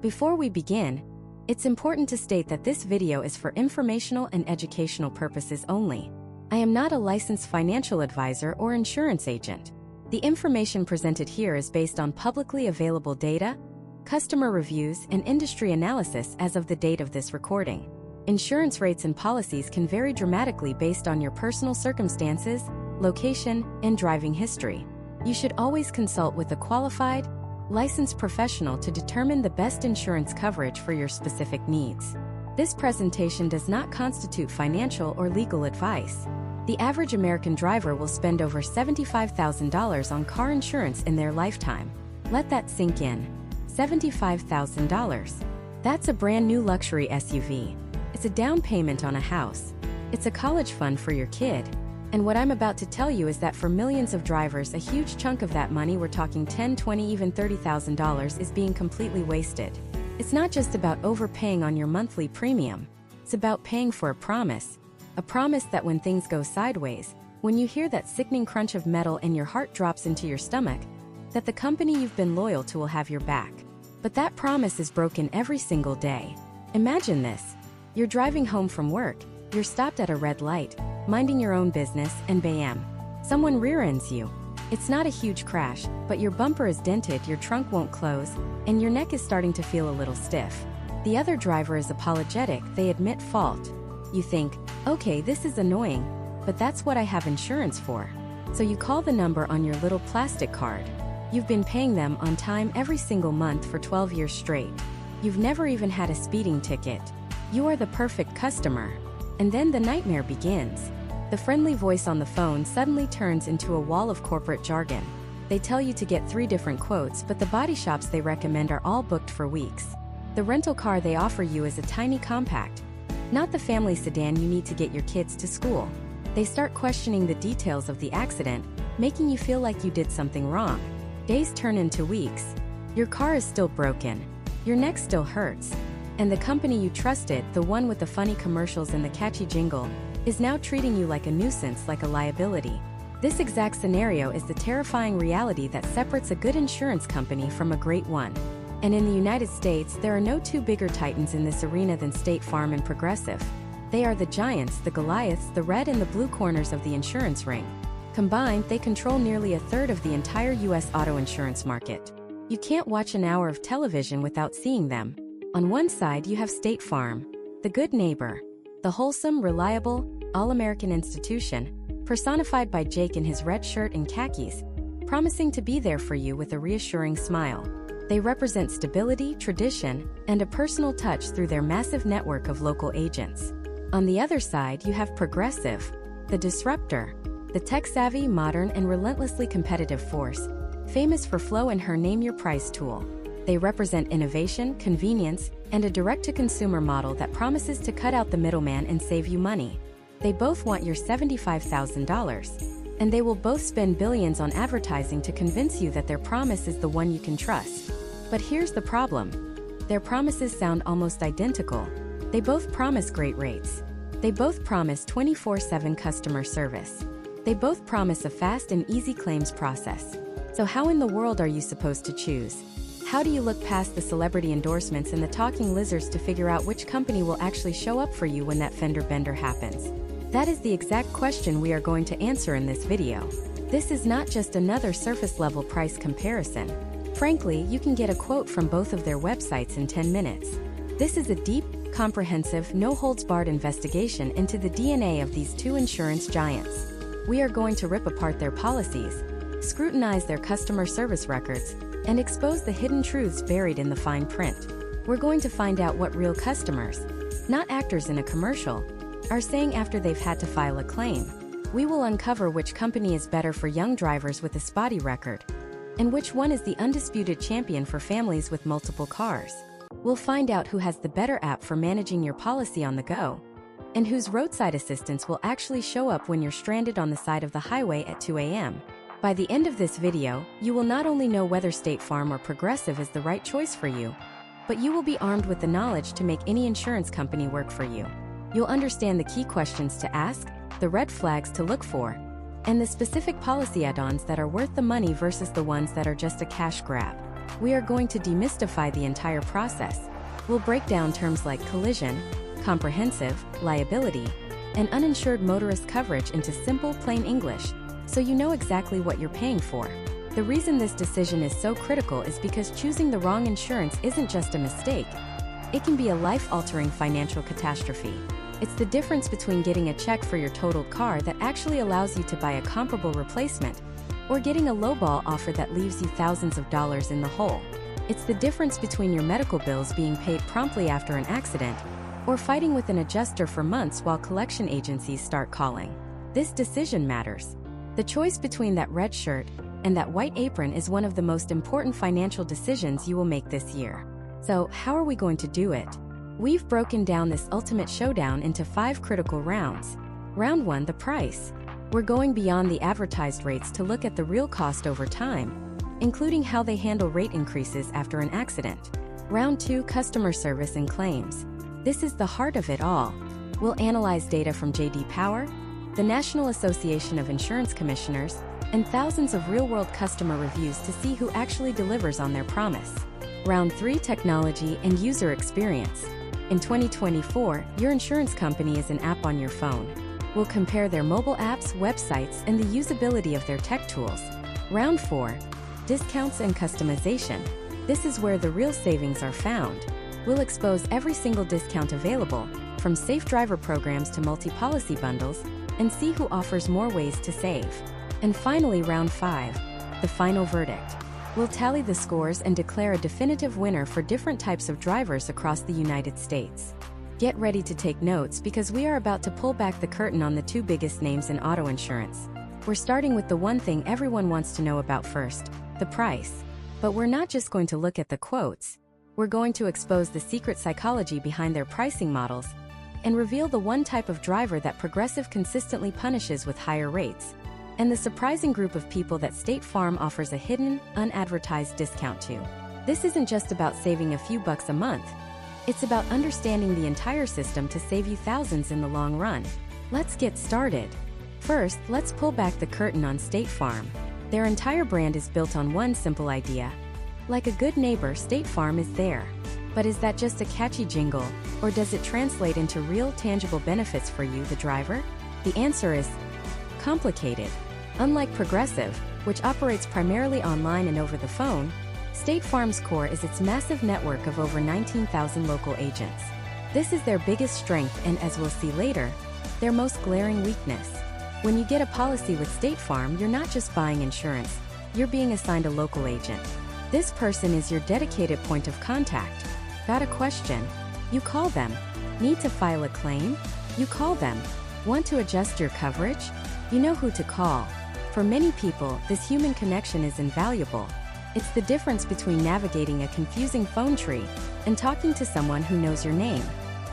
Before we begin, it's important to state that this video is for informational and educational purposes only. I am not a licensed financial advisor or insurance agent. The information presented here is based on publicly available data, customer reviews, and industry analysis as of the date of this recording. Insurance rates and policies can vary dramatically based on your personal circumstances, location, and driving history. You should always consult with a qualified, licensed professional to determine the best insurance coverage for your specific needs. This presentation does not constitute financial or legal advice. The average American driver will spend over $75,000 on car insurance in their lifetime. Let that sink in. $75,000. That's a brand new luxury SUV. It's a down payment on a house. It's a college fund for your kid. And what I'm about to tell you is that for millions of drivers, a huge chunk of that money, we're talking $10,000, $20,000, even $30,000, is being completely wasted. It's not just about overpaying on your monthly premium. It's about paying for a promise that when things go sideways, when you hear that sickening crunch of metal and your heart drops into your stomach, that the company you've been loyal to will have your back. But that promise is broken every single day. Imagine this. You're driving home from work, you're stopped at a red light, minding your own business, and bam, someone rear-ends you. It's not a huge crash, but your bumper is dented, your trunk won't close, and your neck is starting to feel a little stiff. The other driver is apologetic, they admit fault. You think, okay, this is annoying, but that's what I have insurance for. So you call the number on your little plastic card. You've been paying them on time every single month for 12 years straight. You've never even had a speeding ticket. You are the perfect customer. And then the nightmare begins. The friendly voice on the phone suddenly turns into a wall of corporate jargon. They tell you to get 3 different quotes, but the body shops they recommend are all booked for weeks. The rental car they offer you is a tiny compact, not the family sedan you need to get your kids to school. They start questioning the details of the accident, making you feel like you did something wrong. Days turn into weeks. Your car is still broken. Your neck still hurts. And the company you trusted, the one with the funny commercials and the catchy jingle, is now treating you like a nuisance, like a liability. This exact scenario is the terrifying reality that separates a good insurance company from a great one. And in the United States, there are no 2 bigger titans in this arena than State Farm and Progressive. They are the giants, the Goliaths, the red and the blue corners of the insurance ring. Combined, they control nearly 1/3 of the entire U.S. auto insurance market. You can't watch an hour of television without seeing them. On one side, you have State Farm, the good neighbor, the wholesome, reliable, all-American institution, personified by Jake in his red shirt and khakis, promising to be there for you with a reassuring smile. They represent stability, tradition, and a personal touch through their massive network of local agents. On the other side, you have Progressive, the disruptor, the tech-savvy, modern, and relentlessly competitive force, famous for Flo and her Name Your Price tool. They represent innovation, convenience, and a direct-to-consumer model that promises to cut out the middleman and save you money. They both want your $75,000, and they will both spend billions on advertising to convince you that their promise is the one you can trust. But here's the problem. Their promises sound almost identical. They both promise great rates. They both promise 24/7 customer service. They both promise a fast and easy claims process. So how in the world are you supposed to choose? How do you look past the celebrity endorsements and the talking lizards to figure out which company will actually show up for you when that fender bender happens? That is the exact question we are going to answer in this video. This is not just another surface-level price comparison. Frankly, you can get a quote from both of their websites in 10 minutes. This is a deep, comprehensive, no-holds-barred investigation into the DNA of these 2 insurance giants. We are going to rip apart their policies, scrutinize their customer service records, and expose the hidden truths buried in the fine print. We're going to find out what real customers, not actors in a commercial, are saying after they've had to file a claim. We will uncover which company is better for young drivers with a spotty record, and which one is the undisputed champion for families with multiple cars. We'll find out who has the better app for managing your policy on the go, and whose roadside assistance will actually show up when you're stranded on the side of the highway at 2 a.m. By the end of this video, you will not only know whether State Farm or Progressive is the right choice for you, but you will be armed with the knowledge to make any insurance company work for you. You'll understand the key questions to ask, the red flags to look for, and the specific policy add-ons that are worth the money versus the ones that are just a cash grab. We are going to demystify the entire process. We'll break down terms like collision, comprehensive, liability, and uninsured motorist coverage into simple, plain English, so you know exactly what you're paying for. The reason this decision is so critical is because choosing the wrong insurance isn't just a mistake. It can be a life-altering financial catastrophe. It's the difference between getting a check for your totaled car that actually allows you to buy a comparable replacement, or getting a lowball offer that leaves you thousands of dollars in the hole. It's the difference between your medical bills being paid promptly after an accident, or fighting with an adjuster for months while collection agencies start calling. This decision matters. The choice between that red shirt and that white apron is one of the most important financial decisions you will make this year. So, how are we going to do it? We've broken down this ultimate showdown into 5 critical rounds. Round 1, the price. We're going beyond the advertised rates to look at the real cost over time, including how they handle rate increases after an accident. Round 2, customer service and claims. This is the heart of it all. We'll analyze data from J.D. Power, the National Association of Insurance Commissioners, and thousands of real-world customer reviews to see who actually delivers on their promise. Round 3, technology and user experience. In 2024, your insurance company is an app on your phone. We'll compare their mobile apps, websites, and the usability of their tech tools. Round 4, discounts and customization. This is where the real savings are found. We'll expose every single discount available, from safe driver programs to multi-policy bundles, and see who offers more ways to save. And finally, round 5, the final verdict. We'll tally the scores and declare a definitive winner for different types of drivers across the United States. Get ready to take notes because we are about to pull back the curtain on the 2 biggest names in auto insurance. We're starting with the one thing everyone wants to know about first, the price. But we're not just going to look at the quotes. We're going to expose the secret psychology behind their pricing models and reveal the one type of driver that Progressive consistently punishes with higher rates, and the surprising group of people that State Farm offers a hidden, unadvertised discount to. This isn't just about saving a few bucks a month. It's about understanding the entire system to save you thousands in the long run. Let's get started. First, let's pull back the curtain on State Farm. Their entire brand is built on one simple idea. Like a good neighbor, State Farm is there. But is that just a catchy jingle, or does it translate into real, tangible benefits for you, the driver? The answer is complicated. Unlike Progressive, which operates primarily online and over the phone, State Farm's core is its massive network of over 19,000 local agents. This is their biggest strength and, as we'll see later, their most glaring weakness. When you get a policy with State Farm, you're not just buying insurance, you're being assigned a local agent. This person is your dedicated point of contact. Got a question? You call them. Need to file a claim? You call them. Want to adjust your coverage? You know who to call. For many people, this human connection is invaluable. It's the difference between navigating a confusing phone tree and talking to someone who knows your name.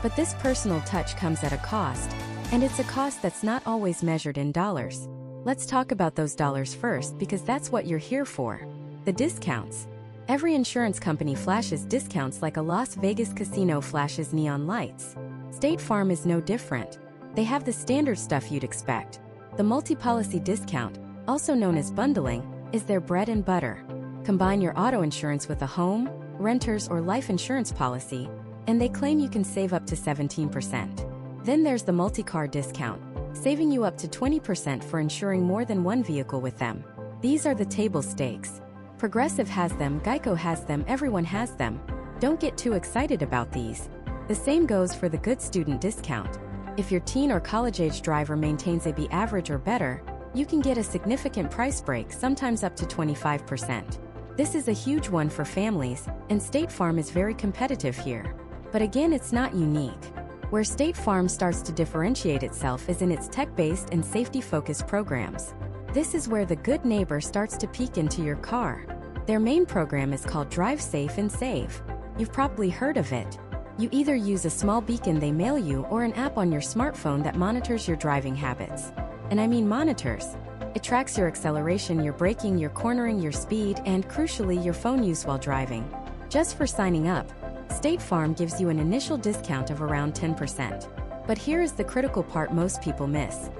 But this personal touch comes at a cost, and it's a cost that's not always measured in dollars. Let's talk about those dollars first because that's what you're here for. The discounts. Every insurance company flashes discounts like a Las Vegas casino flashes neon lights. State Farm is no different. They have the standard stuff you'd expect. The multi-policy discount, also known as bundling, is their bread and butter. Combine your auto insurance with a home, renter's, or life insurance policy, and they claim you can save up to 17%. Then there's the multi-car discount, saving you up to 20% for insuring more than one vehicle with them. These are the table stakes. Progressive has them, Geico has them, everyone has them. Don't get too excited about these. The same goes for the good student discount. If your teen or college-age driver maintains a B average or better, you can get a significant price break, sometimes up to 25%. This is a huge one for families, and State Farm is very competitive here. But again, it's not unique. Where State Farm starts to differentiate itself is in its tech-based and safety-focused programs. This is where the good neighbor starts to peek into your car. Their main program is called Drive Safe and Save. You've probably heard of it. You either use a small beacon they mail you or an app on your smartphone that monitors your driving habits. And I mean monitors. It tracks your acceleration, your braking, your cornering, your speed, and crucially, your phone use while driving. Just for signing up, State Farm gives you an initial discount of around 10%. But here is the critical part most people miss.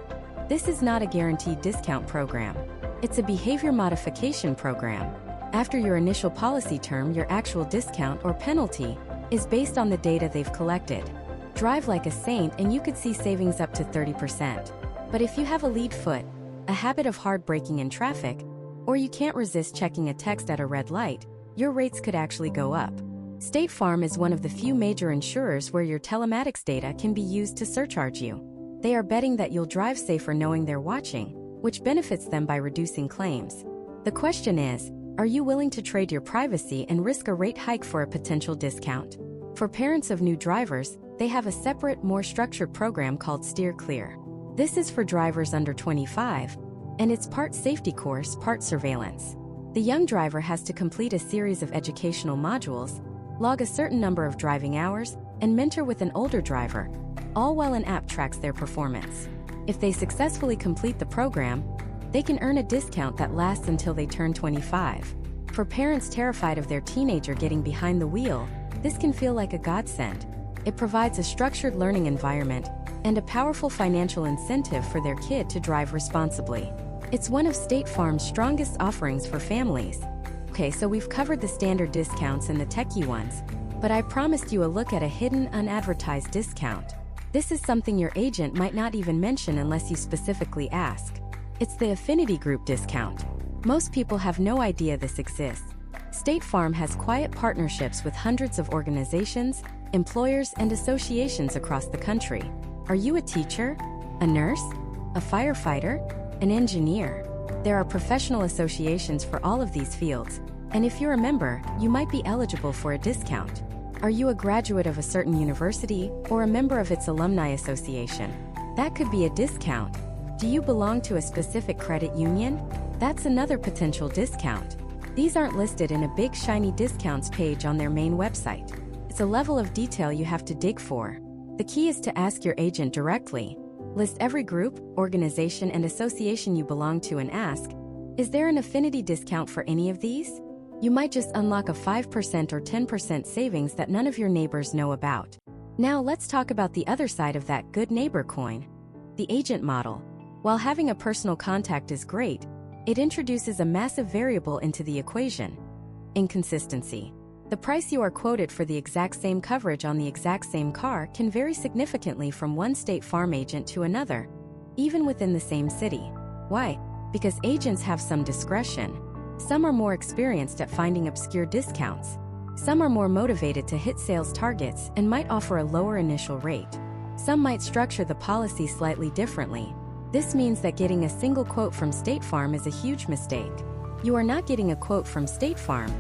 This is not a guaranteed discount program. It's a behavior modification program. After your initial policy term, your actual discount or penalty is based on the data they've collected. Drive like a saint and you could see savings up to 30%. But if you have a lead foot, a habit of hard braking in traffic, or you can't resist checking a text at a red light, your rates could actually go up. State Farm is one of the few major insurers where your telematics data can be used to surcharge you. They are betting that you'll drive safer knowing they're watching, which benefits them by reducing claims. The question is, are you willing to trade your privacy and risk a rate hike for a potential discount? For parents of new drivers, they have a separate, more structured program called Steer Clear. This is for drivers under 25, and it's part safety course, part surveillance. The young driver has to complete a series of educational modules, log a certain number of driving hours, and mentor with an older driver, all while an app tracks their performance. If they successfully complete the program, they can earn a discount that lasts until they turn 25. For parents terrified of their teenager getting behind the wheel, this can feel like a godsend. It provides a structured learning environment and a powerful financial incentive for their kid to drive responsibly. It's one of State Farm's strongest offerings for families. Okay, so we've covered the standard discounts and the techie ones, but I promised you a look at a hidden, unadvertised discount. This is something your agent might not even mention unless you specifically ask. It's the affinity group discount. Most people have no idea this exists. State Farm has quiet partnerships with hundreds of organizations, employers, and associations across the country. Are you a teacher, a nurse, a firefighter, an engineer? There are professional associations for all of these fields, and if you're a member, you might be eligible for a discount. Are you a graduate of a certain university or a member of its alumni association? That could be a discount. Do you belong to a specific credit union? That's another potential discount. These aren't listed in a big shiny discounts page on their main website. It's a level of detail you have to dig for. The key is to ask your agent directly. List every group, organization, and association you belong to and ask, is there an affinity discount for any of these? You might just unlock a 5% or 10% savings that none of your neighbors know about. Now let's talk about the other side of that good neighbor coin, the agent model. While having a personal contact is great, it introduces a massive variable into the equation: inconsistency. The price you are quoted for the exact same coverage on the exact same car can vary significantly from one State Farm agent to another, even within the same city. Why? Because agents have some discretion. Some are more experienced at finding obscure discounts. Some are more motivated to hit sales targets and might offer a lower initial rate. Some might structure the policy slightly differently. This means that getting a single quote from State Farm is a huge mistake. You are not getting a quote from State Farm.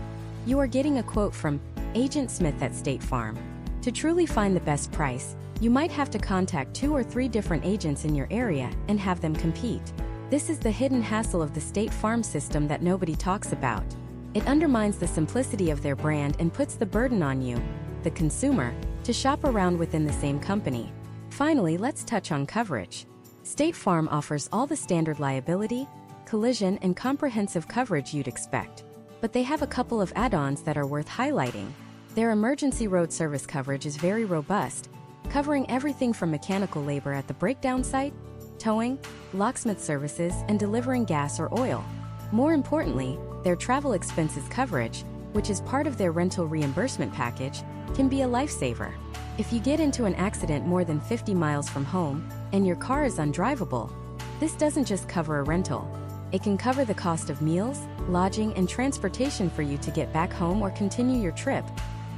You are getting a quote from Agent Smith at State Farm. To truly find the best price, you might have to contact 2 or 3 different agents in your area and have them compete. This is the hidden hassle of the State Farm system that nobody talks about. It undermines the simplicity of their brand and puts the burden on you, the consumer, to shop around within the same company. Finally, let's touch on coverage. State Farm offers all the standard liability, collision, and comprehensive coverage you'd expect. But they have a couple of add-ons that are worth highlighting. Their emergency road service coverage is very robust, covering everything from mechanical labor at the breakdown site, towing, locksmith services, and delivering gas or oil. More importantly, their travel expenses coverage, which is part of their rental reimbursement package, can be a lifesaver. If you get into an accident more than 50 miles from home and your car is undrivable, this doesn't just cover a rental. It can cover the cost of meals, lodging, and transportation for you to get back home or continue your trip,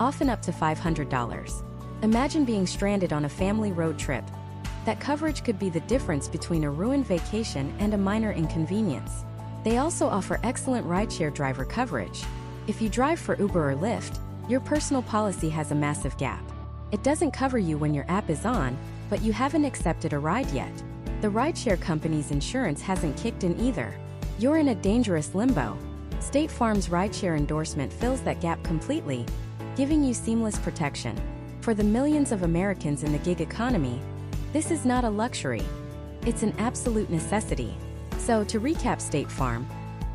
often up to $500. Imagine being stranded on a family road trip. That coverage could be the difference between a ruined vacation and a minor inconvenience. They also offer excellent rideshare driver coverage. If you drive for Uber or Lyft, your personal policy has a massive gap. It doesn't cover you when your app is on, but you haven't accepted a ride yet. The rideshare company's insurance hasn't kicked in either. You're in a dangerous limbo. State Farm's rideshare endorsement fills that gap completely, giving you seamless protection. For the millions of Americans in the gig economy, this is not a luxury. It's an absolute necessity. So, to recap State Farm,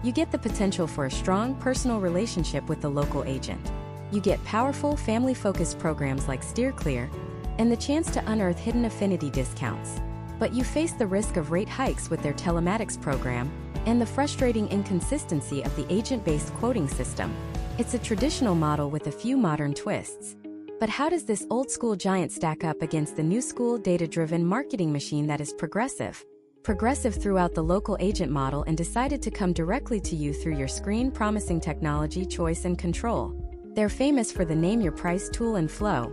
you get the potential for a strong personal relationship with the local agent. You get powerful, family-focused programs like Steer Clear, and the chance to unearth hidden affinity discounts. But you face the risk of rate hikes with their telematics program, and the frustrating inconsistency of the agent-based quoting system. It's a traditional model with a few modern twists. But how does this old-school giant stack up against the new-school data-driven marketing machine that is Progressive? Progressive threw out the local agent model and decided to come directly to you through your screen, promising technology, choice, and control. They're famous for the name your price tool and flow.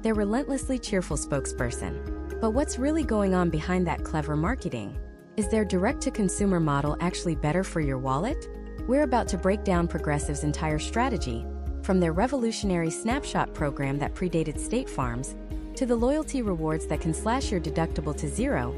They're relentlessly cheerful spokesperson. But what's really going on behind that clever marketing? Is their direct-to-consumer model actually better for your wallet? We're about to break down Progressive's entire strategy, from their revolutionary snapshot program that predated State Farm's, to the loyalty rewards that can slash your deductible to zero,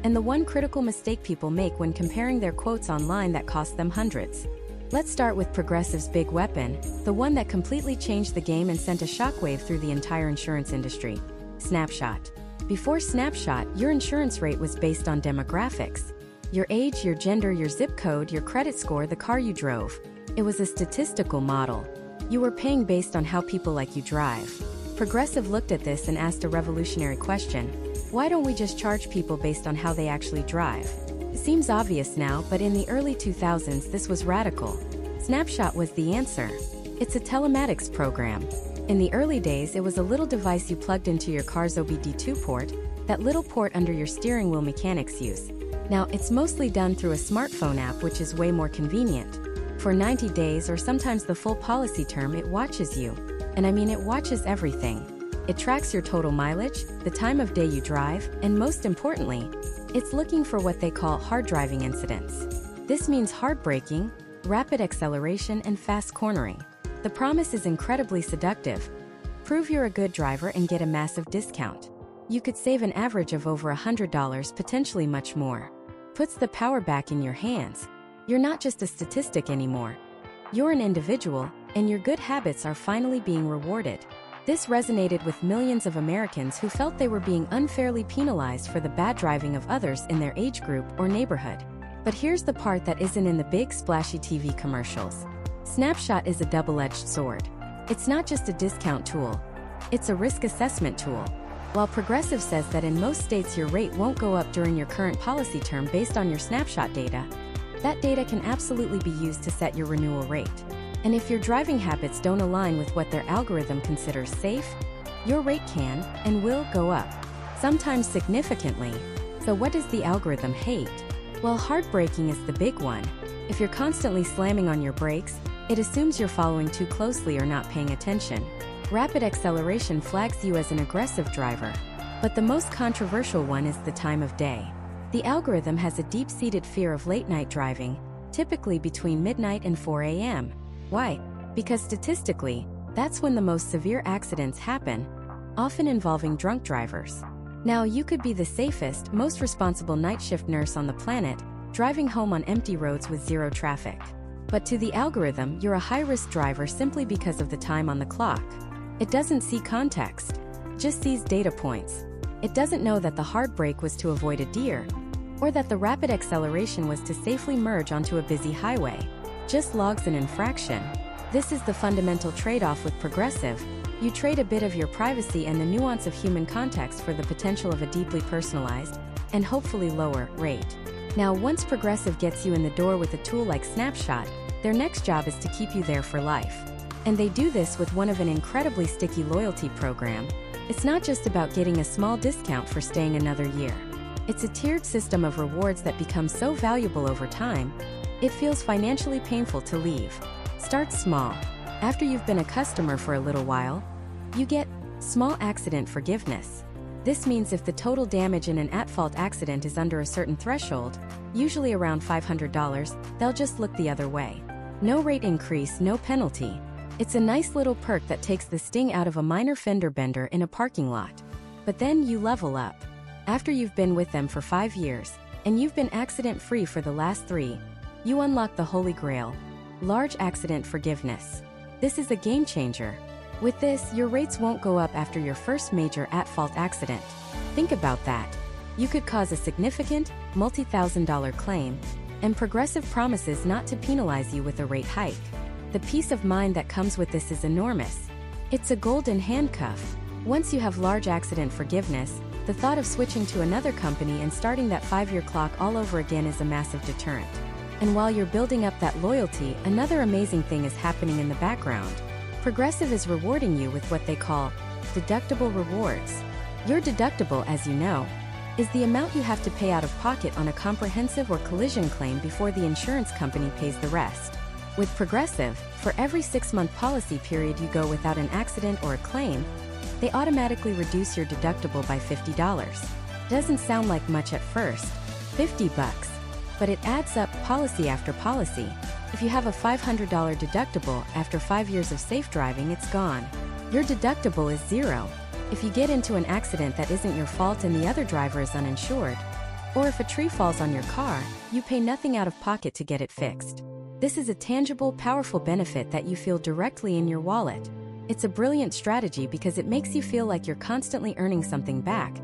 and the one critical mistake people make when comparing their quotes online that cost them hundreds. Let's start with Progressive's big weapon, the one that completely changed the game and sent a shockwave through the entire insurance industry: Snapshot. Before Snapshot, your insurance rate was based on demographics. Your age, your gender, your zip code, your credit score, the car you drove. It was a statistical model. You were paying based on how people like you drive. Progressive looked at this and asked a revolutionary question: why don't we just charge people based on how they actually drive? It seems obvious now, but in the early 2000s this was radical. Snapshot was the answer. It's a telematics program. In the early days, it was a little device you plugged into your car's OBD2 port, that little port under your steering wheel mechanics use. Now, it's mostly done through a smartphone app, which is way more convenient. For 90 days or sometimes the full policy term, it watches you. And I mean, it watches everything. It tracks your total mileage, the time of day you drive, and most importantly, it's looking for what they call hard driving incidents. This means hard braking, rapid acceleration, and fast cornering. The promise is incredibly seductive. Prove you're a good driver and get a massive discount. You could save an average of over $100, potentially much more. Puts the power back in your hands. You're not just a statistic anymore. You're an individual, and your good habits are finally being rewarded. This resonated with millions of Americans who felt they were being unfairly penalized for the bad driving of others in their age group or neighborhood. But here's the part that isn't in the big splashy TV commercials. Snapshot is a double-edged sword. It's not just a discount tool. It's a risk assessment tool. While Progressive says that in most states your rate won't go up during your current policy term based on your snapshot data, that data can absolutely be used to set your renewal rate. And if your driving habits don't align with what their algorithm considers safe, your rate can and will go up, sometimes significantly. So what does the algorithm hate? Well, hard braking is the big one. If you're constantly slamming on your brakes, it assumes you're following too closely or not paying attention. Rapid acceleration flags you as an aggressive driver. But the most controversial one is the time of day. The algorithm has a deep-seated fear of late-night driving, typically between midnight and 4 a.m. Why? Because statistically, that's when the most severe accidents happen, often involving drunk drivers. Now, you could be the safest, most responsible night shift nurse on the planet, driving home on empty roads with zero traffic. But to the algorithm, you're a high-risk driver simply because of the time on the clock. It doesn't see context, just sees data points. It doesn't know that the hard brake was to avoid a deer, or that the rapid acceleration was to safely merge onto a busy highway. Just logs an infraction. This is the fundamental trade-off with Progressive. You trade a bit of your privacy and the nuance of human context for the potential of a deeply personalized, and hopefully lower, rate. Now, once Progressive gets you in the door with a tool like Snapshot, their next job is to keep you there for life. And they do this with one of an incredibly sticky loyalty program. It's not just about getting a small discount for staying another year. It's a tiered system of rewards that becomes so valuable over time, it feels financially painful to leave. Start small. After you've been a customer for a little while, you get small accident forgiveness. This means if the total damage in an at-fault accident is under a certain threshold, usually around $500, they'll just look the other way. No rate increase, no penalty. It's a nice little perk that takes the sting out of a minor fender bender in a parking lot. But then you level up. After you've been with them for 5 years, and you've been accident-free for the last 3, you unlock the holy grail: large accident forgiveness. This is a game changer. With this, your rates won't go up after your first major at-fault accident. Think about that. You could cause a significant, multi-thousand-dollar claim, and Progressive promises not to penalize you with a rate hike. The peace of mind that comes with this is enormous. It's a golden handcuff. Once you have large accident forgiveness, the thought of switching to another company and starting that 5-year clock all over again is a massive deterrent. And while you're building up that loyalty, another amazing thing is happening in the background. Progressive is rewarding you with what they call deductible rewards. Your deductible, as you know, is the amount you have to pay out of pocket on a comprehensive or collision claim before the insurance company pays the rest. With Progressive, for every 6-month policy period you go without an accident or a claim, they automatically reduce your deductible by $50. Doesn't sound like much at first, $50, but it adds up policy after policy. If you have a $500 deductible, after 5 years of safe driving, it's gone. Your deductible is zero. If you get into an accident that isn't your fault and the other driver is uninsured, or if a tree falls on your car, you pay nothing out of pocket to get it fixed. This is a tangible, powerful benefit that you feel directly in your wallet. It's a brilliant strategy because it makes you feel like you're constantly earning something back,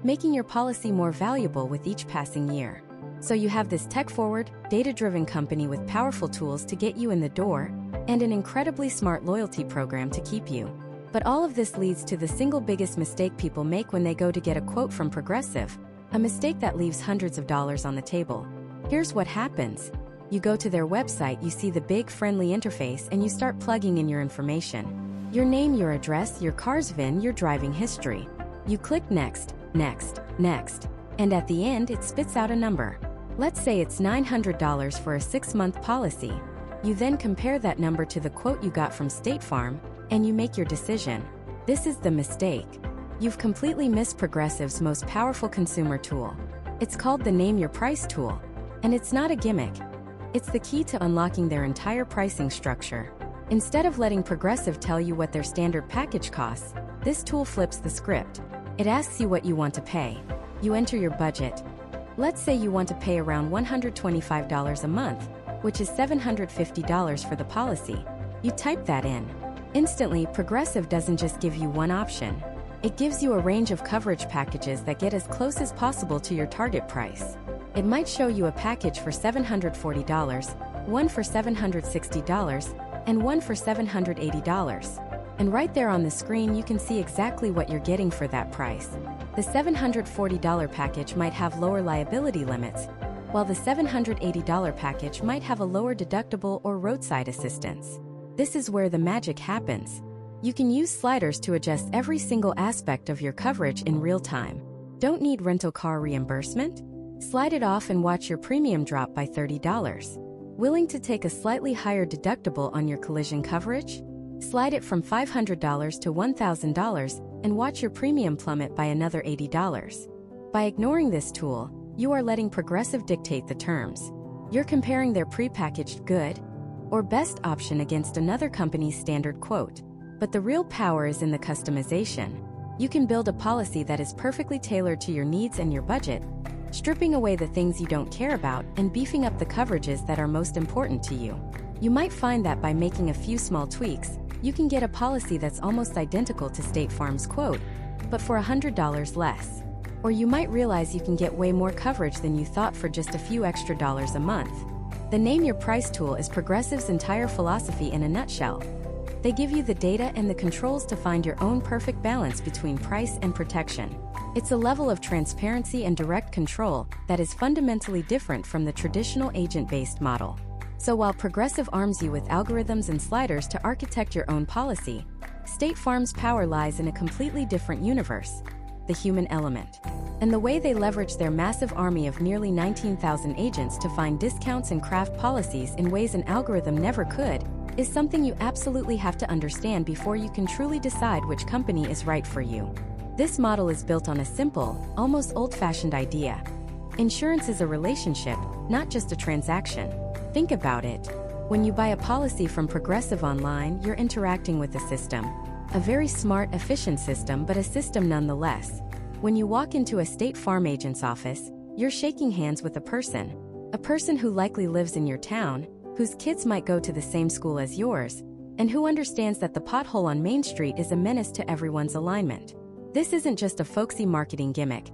making your policy more valuable with each passing year. So you have this tech-forward, data-driven company with powerful tools to get you in the door, and an incredibly smart loyalty program to keep you. But all of this leads to the single biggest mistake people make when they go to get a quote from Progressive, a mistake that leaves hundreds of dollars on the table. Here's what happens. You go to their website, you see the big, friendly interface, and you start plugging in your information. Your name, your address, your car's VIN, your driving history. You click next, next, next, and at the end it spits out a number. Let's say it's $900 for a 6-month policy. You then compare that number to the quote you got from State Farm, and you make your decision. This is the mistake. You've completely missed Progressive's most powerful consumer tool. It's called the Name Your Price tool, and it's not a gimmick. It's the key to unlocking their entire pricing structure. Instead of letting Progressive tell you what their standard package costs, this tool flips the script. It asks you what you want to pay. You enter your budget. Let's say you want to pay around $125 a month, which is $750 for the policy. You type that in. Instantly, Progressive doesn't just give you one option. It gives you a range of coverage packages that get as close as possible to your target price. It might show you a package for $740, one for $760, and one for $780. And right there on the screen you can see exactly what you're getting for that price. The $740 package might have lower liability limits, while the $780 package might have a lower deductible or roadside assistance. This is where the magic happens. You can use sliders to adjust every single aspect of your coverage in real time. Don't need rental car reimbursement? Slide it off and watch your premium drop by $30. Willing to take a slightly higher deductible on your collision coverage? Slide it from $500 to $1,000 and watch your premium plummet by another $80. By ignoring this tool, you are letting Progressive dictate the terms. You're comparing their prepackaged good or best option against another company's standard quote. But the real power is in the customization. You can build a policy that is perfectly tailored to your needs and your budget, stripping away the things you don't care about and beefing up the coverages that are most important to you. You might find that by making a few small tweaks, you can get a policy that's almost identical to State Farm's quote, but for $100 less. Or you might realize you can get way more coverage than you thought for just a few extra dollars a month. The Name Your Price tool is Progressive's entire philosophy in a nutshell. They give you the data and the controls to find your own perfect balance between price and protection. It's a level of transparency and direct control that is fundamentally different from the traditional agent-based model. So while Progressive arms you with algorithms and sliders to architect your own policy, State Farm's power lies in a completely different universe, the human element. And the way they leverage their massive army of nearly 19,000 agents to find discounts and craft policies in ways an algorithm never could is something you absolutely have to understand before you can truly decide which company is right for you. This model is built on a simple, almost old-fashioned idea. Insurance is a relationship, not just a transaction. Think about it. When you buy a policy from Progressive online, you're interacting with a system. A very smart, efficient system, but a system nonetheless. When you walk into a State Farm agent's office, you're shaking hands with a person who likely lives in your town, whose kids might go to the same school as yours, and who understands that the pothole on Main Street is a menace to everyone's alignment. This isn't just a folksy marketing gimmick.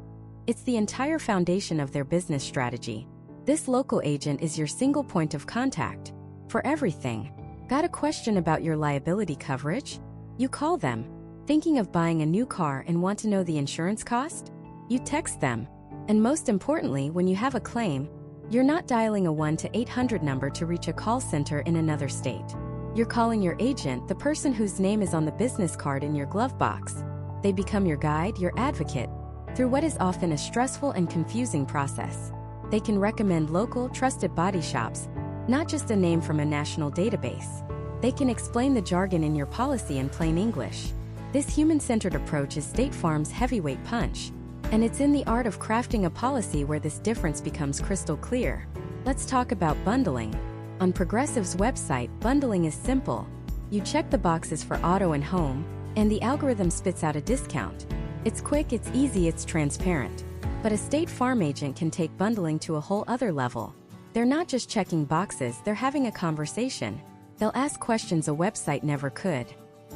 It's the entire foundation of their business strategy. This local agent is your single point of contact for everything. Got a question about your liability coverage? You call them. Thinking of buying a new car and want to know the insurance cost? You text them. And most importantly, when you have a claim, You're not dialing a 1-800 number to reach a call center in another state. You're calling your agent, the person whose name is on the business card in your glove box. They become your guide, your advocate, through what is often a stressful and confusing process. They can recommend local, trusted body shops, not just a name from a national database. They can explain the jargon in your policy in plain English. This human-centered approach is State Farm's heavyweight punch, and it's in the art of crafting a policy where this difference becomes crystal clear. Let's talk about bundling. On Progressive's website, bundling is simple. You check the boxes for auto and home, and the algorithm spits out a discount. It's quick, it's easy, it's transparent. But a State Farm agent can take bundling to a whole other level. They're not just checking boxes, they're having a conversation. They'll ask questions a website never could.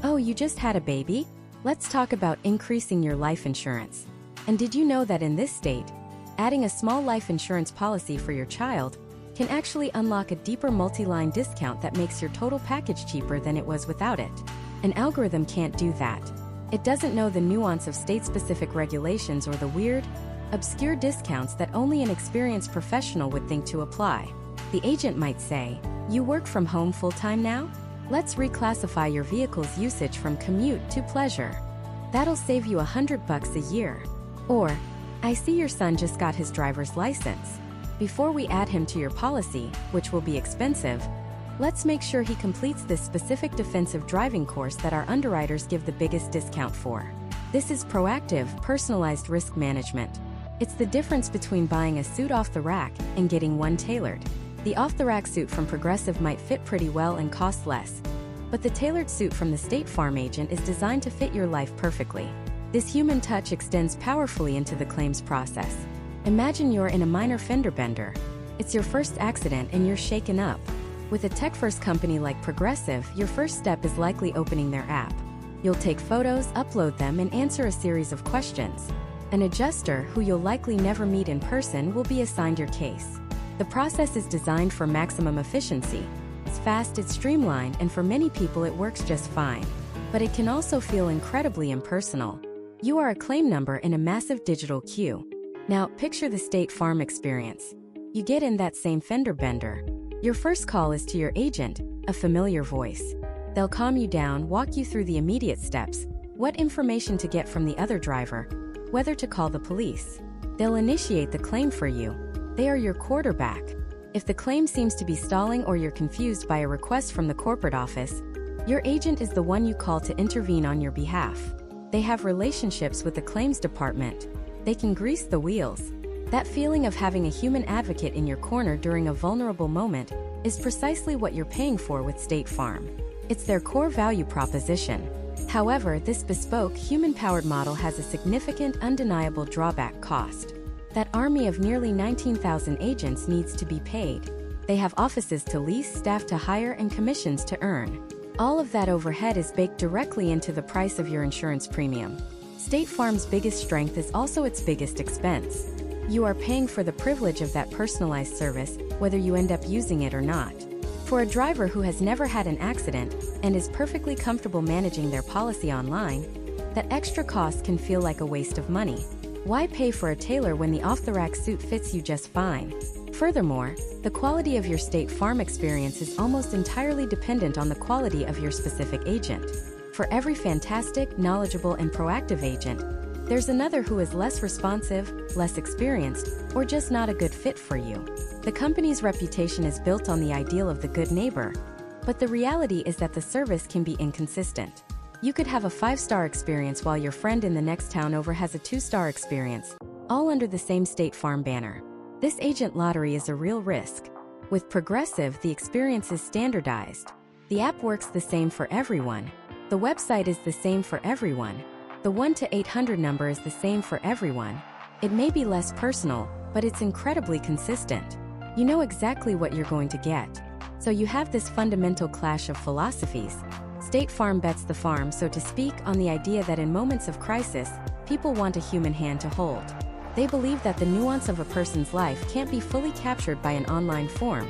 Oh, you just had a baby? Let's talk about increasing your life insurance. And did you know that in this state, adding a small life insurance policy for your child can actually unlock a deeper multi-line discount that makes your total package cheaper than it was without it? An algorithm can't do that. It doesn't know the nuance of state-specific regulations or the weird, obscure discounts that only an experienced professional would think to apply. The agent might say, "You work from home full-time now? Let's reclassify your vehicle's usage from commute to pleasure. That'll save you $100 a year." Or, "I see your son just got his driver's license. Before we add him to your policy, which will be expensive, let's make sure he completes this specific defensive driving course that our underwriters give the biggest discount for." This is proactive, personalized risk management. It's the difference between buying a suit off the rack and getting one tailored. The off-the-rack suit from Progressive might fit pretty well and cost less, but the tailored suit from the State Farm agent is designed to fit your life perfectly. This human touch extends powerfully into the claims process. Imagine you're in a minor fender bender. It's your first accident and you're shaken up. With a tech-first company like Progressive, your first step is likely opening their app. You'll take photos, upload them, and answer a series of questions. An adjuster, who you'll likely never meet in person, will be assigned your case. The process is designed for maximum efficiency. It's fast, it's streamlined, and for many people it works just fine. But it can also feel incredibly impersonal. You are a claim number in a massive digital queue. Now, picture the State Farm experience. You get in that same fender bender. Your first call is to your agent, a familiar voice. They'll calm you down, walk you through the immediate steps, what information to get from the other driver, whether to call the police. They'll initiate the claim for you. They are your quarterback. If the claim seems to be stalling or you're confused by a request from the corporate office, your agent is the one you call to intervene on your behalf. They have relationships with the claims department. They can grease the wheels. That feeling of having a human advocate in your corner during a vulnerable moment is precisely what you're paying for with State Farm. It's their core value proposition. However, this bespoke, human-powered model has a significant, undeniable drawback: cost. That army of nearly 19,000 agents needs to be paid. They have offices to lease, staff to hire, and commissions to earn. All of that overhead is baked directly into the price of your insurance premium. State Farm's biggest strength is also its biggest expense. You are paying for the privilege of that personalized service, whether you end up using it or not. For a driver who has never had an accident and is perfectly comfortable managing their policy online, that extra cost can feel like a waste of money. Why pay for a tailor when the off-the-rack suit fits you just fine? Furthermore, the quality of your State Farm experience is almost entirely dependent on the quality of your specific agent. For every fantastic, knowledgeable, and proactive agent, there's another who is less responsive, less experienced, or just not a good fit for you. The company's reputation is built on the ideal of the good neighbor, but the reality is that the service can be inconsistent. You could have a 5-star experience while your friend in the next town over has a 2-star experience, all under the same State Farm banner. This agent lottery is a real risk. With Progressive, the experience is standardized. The app works the same for everyone. The website is the same for everyone. The 1-800 number is the same for everyone. It may be less personal, but it's incredibly consistent. You know exactly what you're going to get. So you have this fundamental clash of philosophies. State Farm bets the farm, so to speak, on the idea that in moments of crisis, people want a human hand to hold. They believe that the nuance of a person's life can't be fully captured by an online form,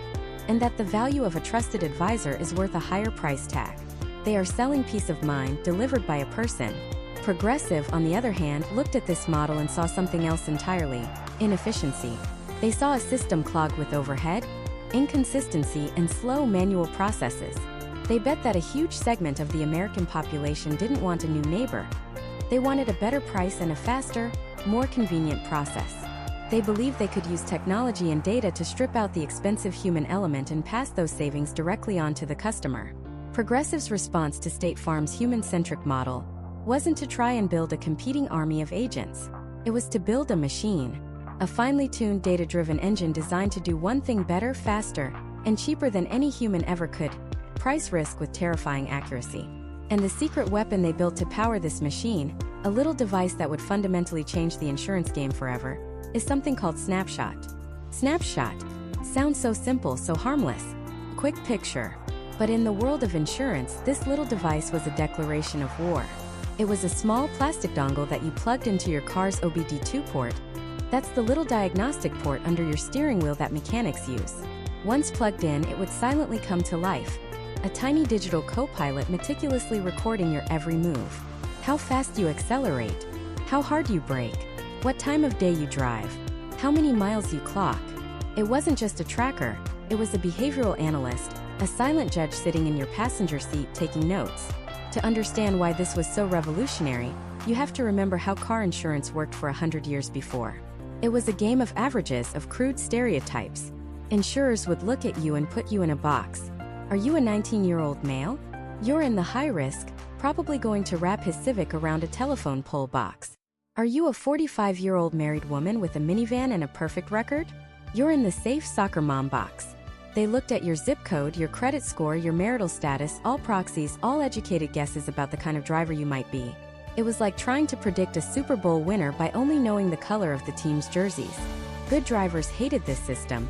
and that the value of a trusted advisor is worth a higher price tag. They are selling peace of mind delivered by a person. Progressive, on the other hand, looked at this model and saw something else entirely: inefficiency. They saw a system clogged with overhead, inconsistency, and slow manual processes. They bet that a huge segment of the American population didn't want a new neighbor. They wanted a better price and a faster, more convenient process. They believed they could use technology and data to strip out the expensive human element and pass those savings directly on to the customer. Progressive's response to State Farm's human-centric model wasn't to try and build a competing army of agents. It was to build a machine, a finely tuned data-driven engine designed to do one thing better, faster, and cheaper than any human ever could: price risk with terrifying accuracy. And the secret weapon they built to power this machine, a little device that would fundamentally change the insurance game forever, is something called Snapshot. Snapshot sounds so simple, so harmless. Quick picture. But in the world of insurance, this little device was a declaration of war. It was a small plastic dongle that you plugged into your car's OBD2 port. That's the little diagnostic port under your steering wheel that mechanics use. Once plugged in, it would silently come to life. A tiny digital co-pilot meticulously recording your every move. How fast you accelerate. How hard you brake. What time of day you drive. How many miles you clock. It wasn't just a tracker, it was a behavioral analyst, a silent judge sitting in your passenger seat taking notes. To understand why this was so revolutionary, you have to remember how car insurance worked for 100 years before. It was a game of averages, of crude stereotypes. Insurers would look at you and put you in a box. Are you a 19-year-old male? You're in the high risk, probably going to wrap his Civic around a telephone pole box. Are you a 45-year-old married woman with a minivan and a perfect record? You're in the safe soccer mom box. They looked at your zip code, your credit score, your marital status, all proxies, all educated guesses about the kind of driver you might be. It was like trying to predict a Super Bowl winner by only knowing the color of the team's jerseys. Good drivers hated this system,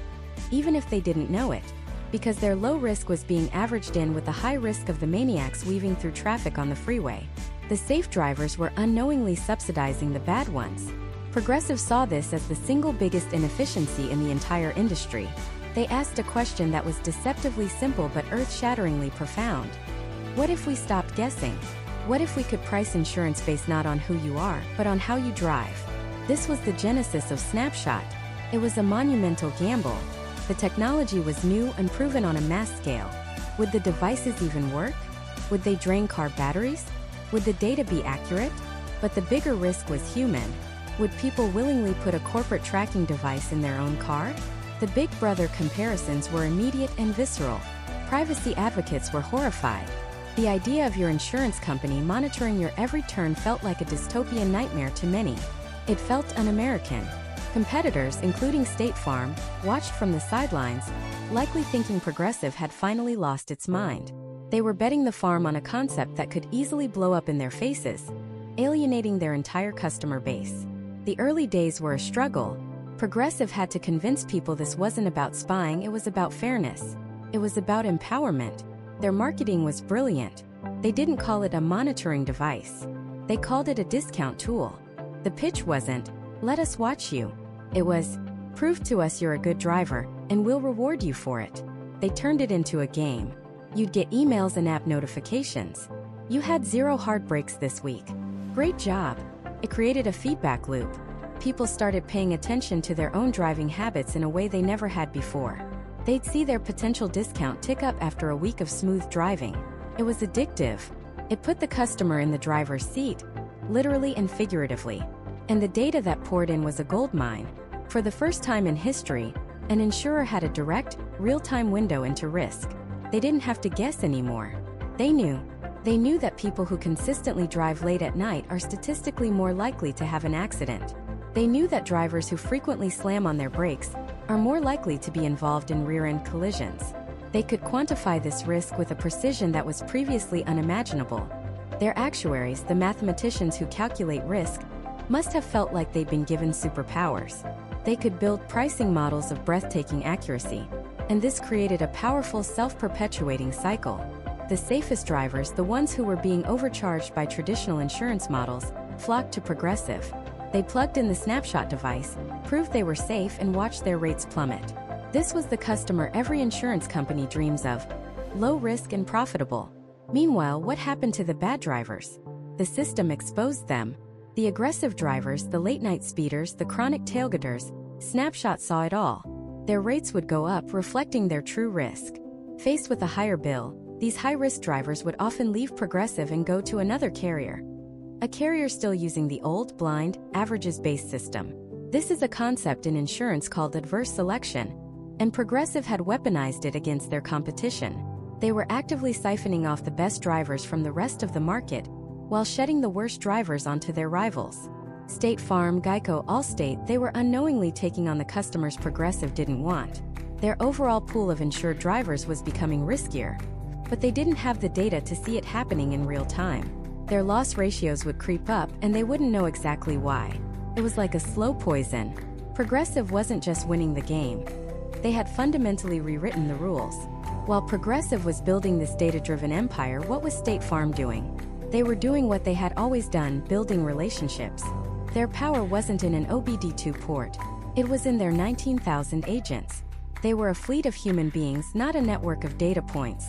even if they didn't know it, because their low risk was being averaged in with the high risk of the maniacs weaving through traffic on the freeway. The safe drivers were unknowingly subsidizing the bad ones. Progressive saw this as the single biggest inefficiency in the entire industry. They asked a question that was deceptively simple but earth-shatteringly profound. What if we stopped guessing? What if we could price insurance based not on who you are, but on how you drive? This was the genesis of Snapshot. It was a monumental gamble. The technology was new and proven on a mass scale. Would the devices even work? Would they drain car batteries? Would the data be accurate? But the bigger risk was human. Would people willingly put a corporate tracking device in their own car? The Big Brother comparisons were immediate and visceral. Privacy advocates were horrified. The idea of your insurance company monitoring your every turn felt like a dystopian nightmare to many. It felt un-American. Competitors, including State Farm, watched from the sidelines, likely thinking Progressive had finally lost its mind. They were betting the farm on a concept that could easily blow up in their faces, alienating their entire customer base. The early days were a struggle. Progressive had to convince people this wasn't about spying, it was about fairness. It was about empowerment. Their marketing was brilliant. They didn't call it a monitoring device. They called it a discount tool. The pitch wasn't, "Let us watch you." It was, "Prove to us you're a good driver, and we'll reward you for it." They turned it into a game. You'd get emails and app notifications. "You had 0 heartbreaks this week. Great job." It created a feedback loop. People started paying attention to their own driving habits in a way they never had before. They'd see their potential discount tick up after a week of smooth driving. It was addictive. It put the customer in the driver's seat, literally and figuratively. And the data that poured in was a goldmine. For the first time in history, an insurer had a direct, real-time window into risk. They didn't have to guess anymore. They knew. They knew that people who consistently drive late at night are statistically more likely to have an accident. They knew that drivers who frequently slam on their brakes are more likely to be involved in rear-end collisions. They could quantify this risk with a precision that was previously unimaginable. Their actuaries, the mathematicians who calculate risk, must have felt like they'd been given superpowers. They could build pricing models of breathtaking accuracy. And this created a powerful self-perpetuating cycle. The safest drivers, the ones who were being overcharged by traditional insurance models, flocked to Progressive. They plugged in the Snapshot device, proved they were safe, and watched their rates plummet. This was the customer every insurance company dreams of: low risk and profitable. Meanwhile, what happened to the bad drivers? The system exposed them. The aggressive drivers, the late-night speeders, the chronic tailgaters, Snapshot saw it all. Their rates would go up, reflecting their true risk. Faced with a higher bill, these high-risk drivers would often leave Progressive and go to another carrier. A carrier still using the old, blind, averages-based system. This is a concept in insurance called adverse selection, and Progressive had weaponized it against their competition. They were actively siphoning off the best drivers from the rest of the market, while shedding the worst drivers onto their rivals. State Farm, Geico, Allstate, they were unknowingly taking on the customers Progressive didn't want. Their overall pool of insured drivers was becoming riskier, but they didn't have the data to see it happening in real time. Their loss ratios would creep up and they wouldn't know exactly why. It was like a slow poison. Progressive wasn't just winning the game. They had fundamentally rewritten the rules. While Progressive was building this data-driven empire, what was State Farm doing? They were doing what they had always done, building relationships. Their power wasn't in an OBD2 port. It was in their 19,000 agents. They were a fleet of human beings, not a network of data points.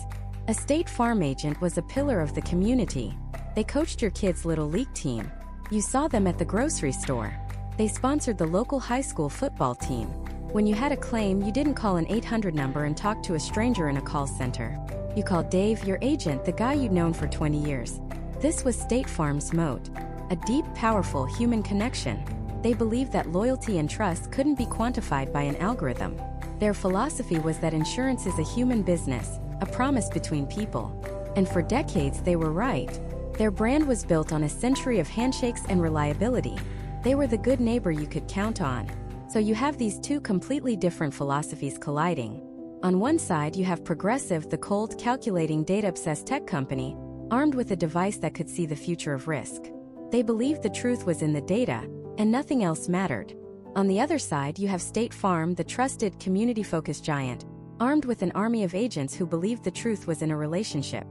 A State Farm agent was a pillar of the community. They coached your kid's little league team. You saw them at the grocery store. They sponsored the local high school football team. When you had a claim, you didn't call an 800 number and talk to a stranger in a call center. You called Dave, your agent, the guy you'd known for 20 years. This was State Farm's moat. A deep, powerful human connection. They believed that loyalty and trust couldn't be quantified by an algorithm. Their philosophy was that insurance is a human business, a promise between people. And for decades they were right. Their brand was built on a century of handshakes and reliability. They were the good neighbor you could count on. So you have these two completely different philosophies colliding. On one side you have Progressive, the cold, calculating, data-obsessed tech company, armed with a device that could see the future of risk. They believed the truth was in the data, and nothing else mattered. On the other side you have State Farm, the trusted, community-focused giant, armed with an army of agents who believed the truth was in a relationship.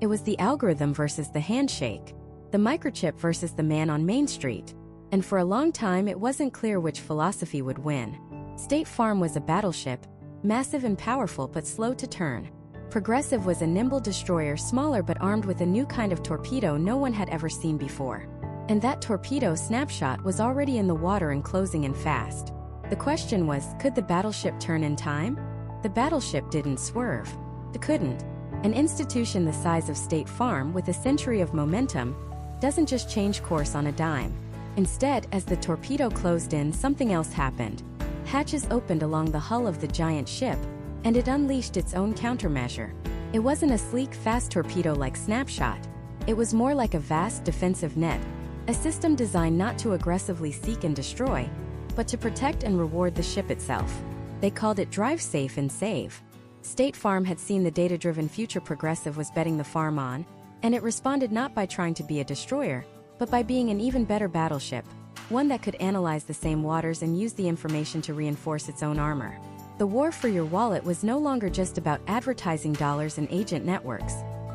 It was the algorithm versus the handshake, the microchip versus the man on Main Street. And for a long time it wasn't clear which philosophy would win. State Farm was a battleship, massive and powerful but slow to turn. Progressive was a nimble destroyer, smaller but armed with a new kind of torpedo no one had ever seen before. And that torpedo, Snapshot, was already in the water and closing in fast. The question was, could the battleship turn in time? The battleship didn't swerve. It couldn't. An institution the size of State Farm, with a century of momentum, doesn't just change course on a dime. Instead, as the torpedo closed in, something else happened. Hatches opened along the hull of the giant ship, and it unleashed its own countermeasure. It wasn't a sleek, fast torpedo like Snapshot. It was more like a vast defensive net, a system designed not to aggressively seek and destroy, but to protect and reward the ship itself. They called it Drive Safe and Save. State Farm had seen the data-driven future Progressive was betting the farm on, and it responded not by trying to be a destroyer, but by being an even better battleship, one that could analyze the same waters and use the information to reinforce its own armor. The war for your wallet was no longer just about advertising dollars and agent networks.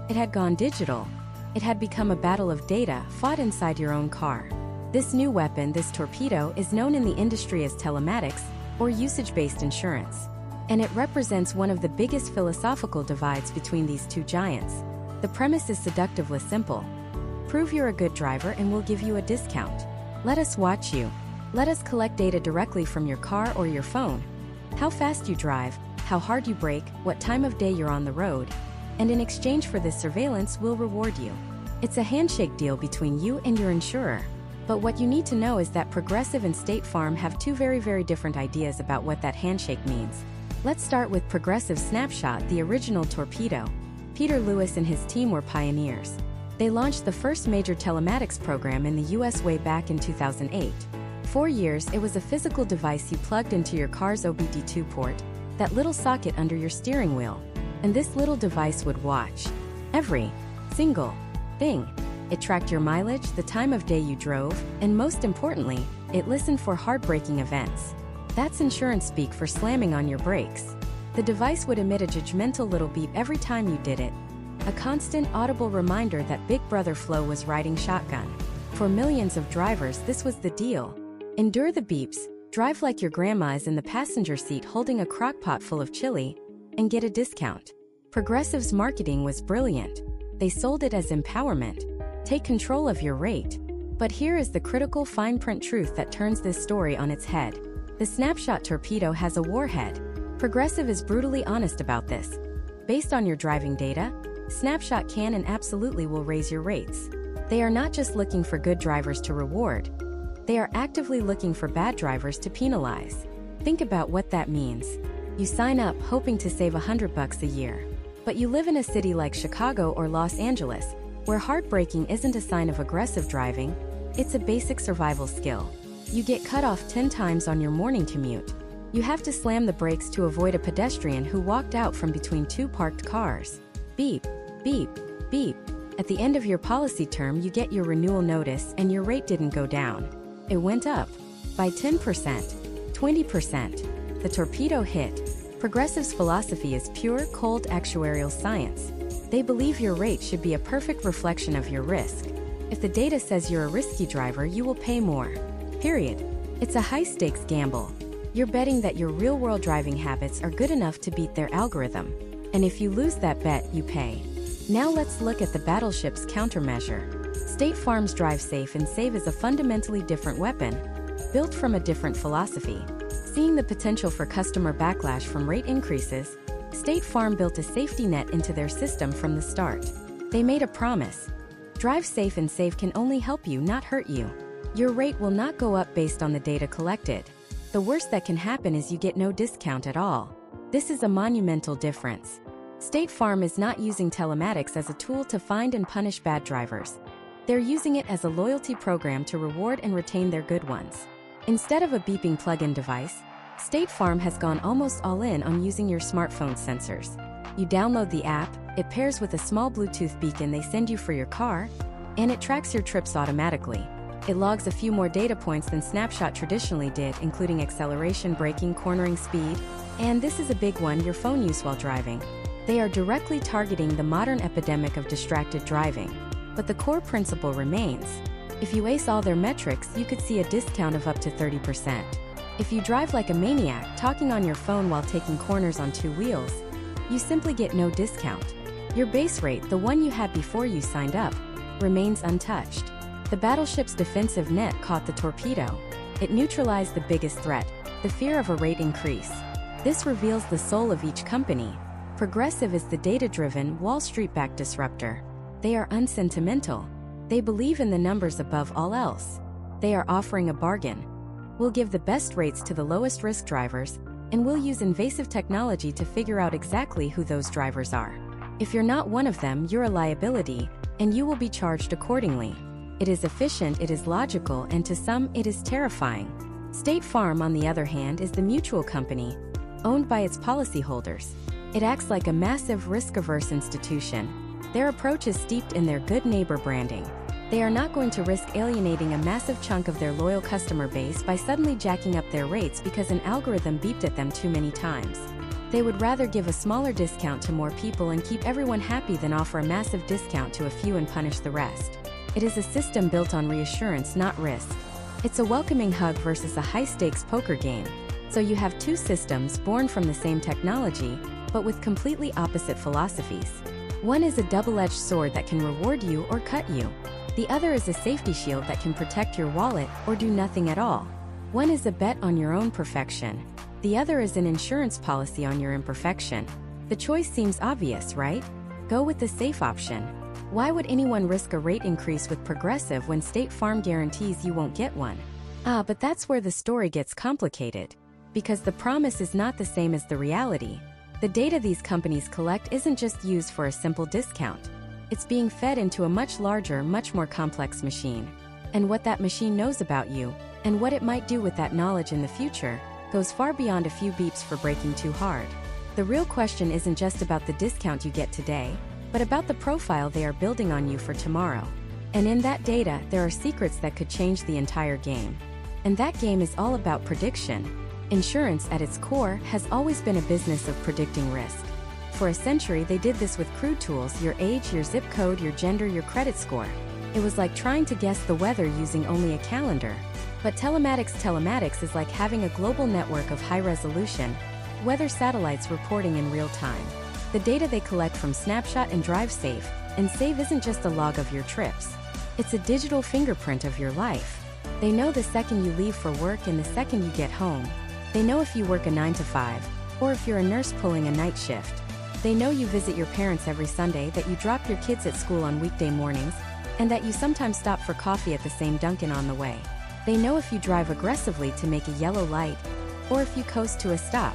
It had gone digital. It had become a battle of data fought inside your own car. This new weapon, this torpedo, is known in the industry as telematics, or usage-based insurance. And it represents one of the biggest philosophical divides between these two giants. The premise is seductively simple. Prove you're a good driver and we'll give you a discount. Let us watch you. Let us collect data directly from your car or your phone. How fast you drive, how hard you brake, what time of day you're on the road. And in exchange for this surveillance, we'll reward you. It's a handshake deal between you and your insurer. But what you need to know is that Progressive and State Farm have two very different ideas about what that handshake means. Let's start with Progressive Snapshot, the original torpedo. Peter Lewis and his team were pioneers. They launched the first major telematics program in the US way back in 2008. 4 years, it was a physical device you plugged into your car's OBD2 port, that little socket under your steering wheel. And this little device would watch every single thing. It tracked your mileage, the time of day you drove, and most importantly, it listened for heartbreaking events. That's insurance speak for slamming on your brakes. The device would emit a judgmental little beep every time you did it. A constant, audible reminder that Big Brother Flo was riding shotgun. For millions of drivers, this was the deal. Endure the beeps, drive like your grandma is in the passenger seat holding a crock pot full of chili, and get a discount. Progressive's marketing was brilliant. They sold it as empowerment. Take control of your rate. But here is the critical fine print truth that turns this story on its head. The snapshot torpedo has a warhead. Progressive is brutally honest about this. Based on your driving data, Snapshot can and absolutely will raise your rates. They are not just looking for good drivers to reward. They are actively looking for bad drivers to penalize. Think about what that means. You sign up hoping to save $100 a year. But you live in a city like Chicago or Los Angeles, where hard braking isn't a sign of aggressive driving, it's a basic survival skill. You get cut off 10 times on your morning commute. You have to slam the brakes to avoid a pedestrian who walked out from between two parked cars. Beep, beep, beep. At the end of your policy term, you get your renewal notice and your rate didn't go down. It went up by 10%, 20%. The torpedo hit. Progressive's philosophy is pure, cold actuarial science. They believe your rate should be a perfect reflection of your risk. If the data says you're a risky driver, you will pay more. Period. It's a high-stakes gamble. You're betting that your real-world driving habits are good enough to beat their algorithm. And if you lose that bet, you pay. Now let's look at the battleship's countermeasure. State Farm's Drive Safe and Save is a fundamentally different weapon, built from a different philosophy. Seeing the potential for customer backlash from rate increases, State Farm built a safety net into their system from the start. They made a promise. Drive Safe and Save can only help you, not hurt you. Your rate will not go up based on the data collected. The worst that can happen is you get no discount at all. This is a monumental difference. State Farm is not using telematics as a tool to find and punish bad drivers. They're using it as a loyalty program to reward and retain their good ones. Instead of a beeping plug-in device, State Farm has gone almost all in on using your smartphone sensors. You download the app, it pairs with a small Bluetooth beacon they send you for your car, and it tracks your trips automatically. It logs a few more data points than Snapshot traditionally did, including acceleration, braking, cornering speed, and this is a big one, your phone use while driving. They are directly targeting the modern epidemic of distracted driving. But the core principle remains. If you ace all their metrics, you could see a discount of up to 30%. If you drive like a maniac, talking on your phone while taking corners on two wheels, you simply get no discount. Your base rate, the one you had before you signed up, remains untouched. The battleship's defensive net caught the torpedo. It neutralized the biggest threat, the fear of a rate increase. This reveals the soul of each company. Progressive is the data-driven, Wall Street-backed disruptor. They are unsentimental. They believe in the numbers above all else. They are offering a bargain. We'll give the best rates to the lowest risk drivers, and we'll use invasive technology to figure out exactly who those drivers are. If you're not one of them, you're a liability, and you will be charged accordingly. It is efficient, it is logical, and to some, it is terrifying. State Farm, on the other hand, is the mutual company, owned by its policyholders. It acts like a massive, risk-averse institution. Their approach is steeped in their good neighbor branding. They are not going to risk alienating a massive chunk of their loyal customer base by suddenly jacking up their rates because an algorithm beeped at them too many times. They would rather give a smaller discount to more people and keep everyone happy than offer a massive discount to a few and punish the rest. It is a system built on reassurance, not risk. It's a welcoming hug versus a high-stakes poker game. So you have two systems born from the same technology, but with completely opposite philosophies. One is a double-edged sword that can reward you or cut you. The other is a safety shield that can protect your wallet or do nothing at all. One is a bet on your own perfection. The other is an insurance policy on your imperfection. The choice seems obvious, right? Go with the safe option. Why would anyone risk a rate increase with Progressive when State Farm guarantees you won't get one? But that's where the story gets complicated. Because the promise is not the same as the reality. The data these companies collect isn't just used for a simple discount. It's being fed into a much larger, much more complex machine. And what that machine knows about you, and what it might do with that knowledge in the future, goes far beyond a few beeps for braking too hard. The real question isn't just about the discount you get today, but about the profile they are building on you for tomorrow. And in that data, there are secrets that could change the entire game. And that game is all about prediction. Insurance, at its core, has always been a business of predicting risk. For a century, they did this with crude tools: your age, your zip code, your gender, your credit score. It was like trying to guess the weather using only a calendar. But telematics is like having a global network of high-resolution weather satellites reporting in real time. The data they collect from Snapshot and Drive Safe and Save isn't just a log of your trips. It's a digital fingerprint of your life. They know the second you leave for work and the second you get home, They know if you work a 9 to 5, or if you're a nurse pulling a night shift. They know you visit your parents every Sunday, that you drop your kids at school on weekday mornings, and that you sometimes stop for coffee at the same Dunkin' on the way. They know if you drive aggressively to make a yellow light, or if you coast to a stop.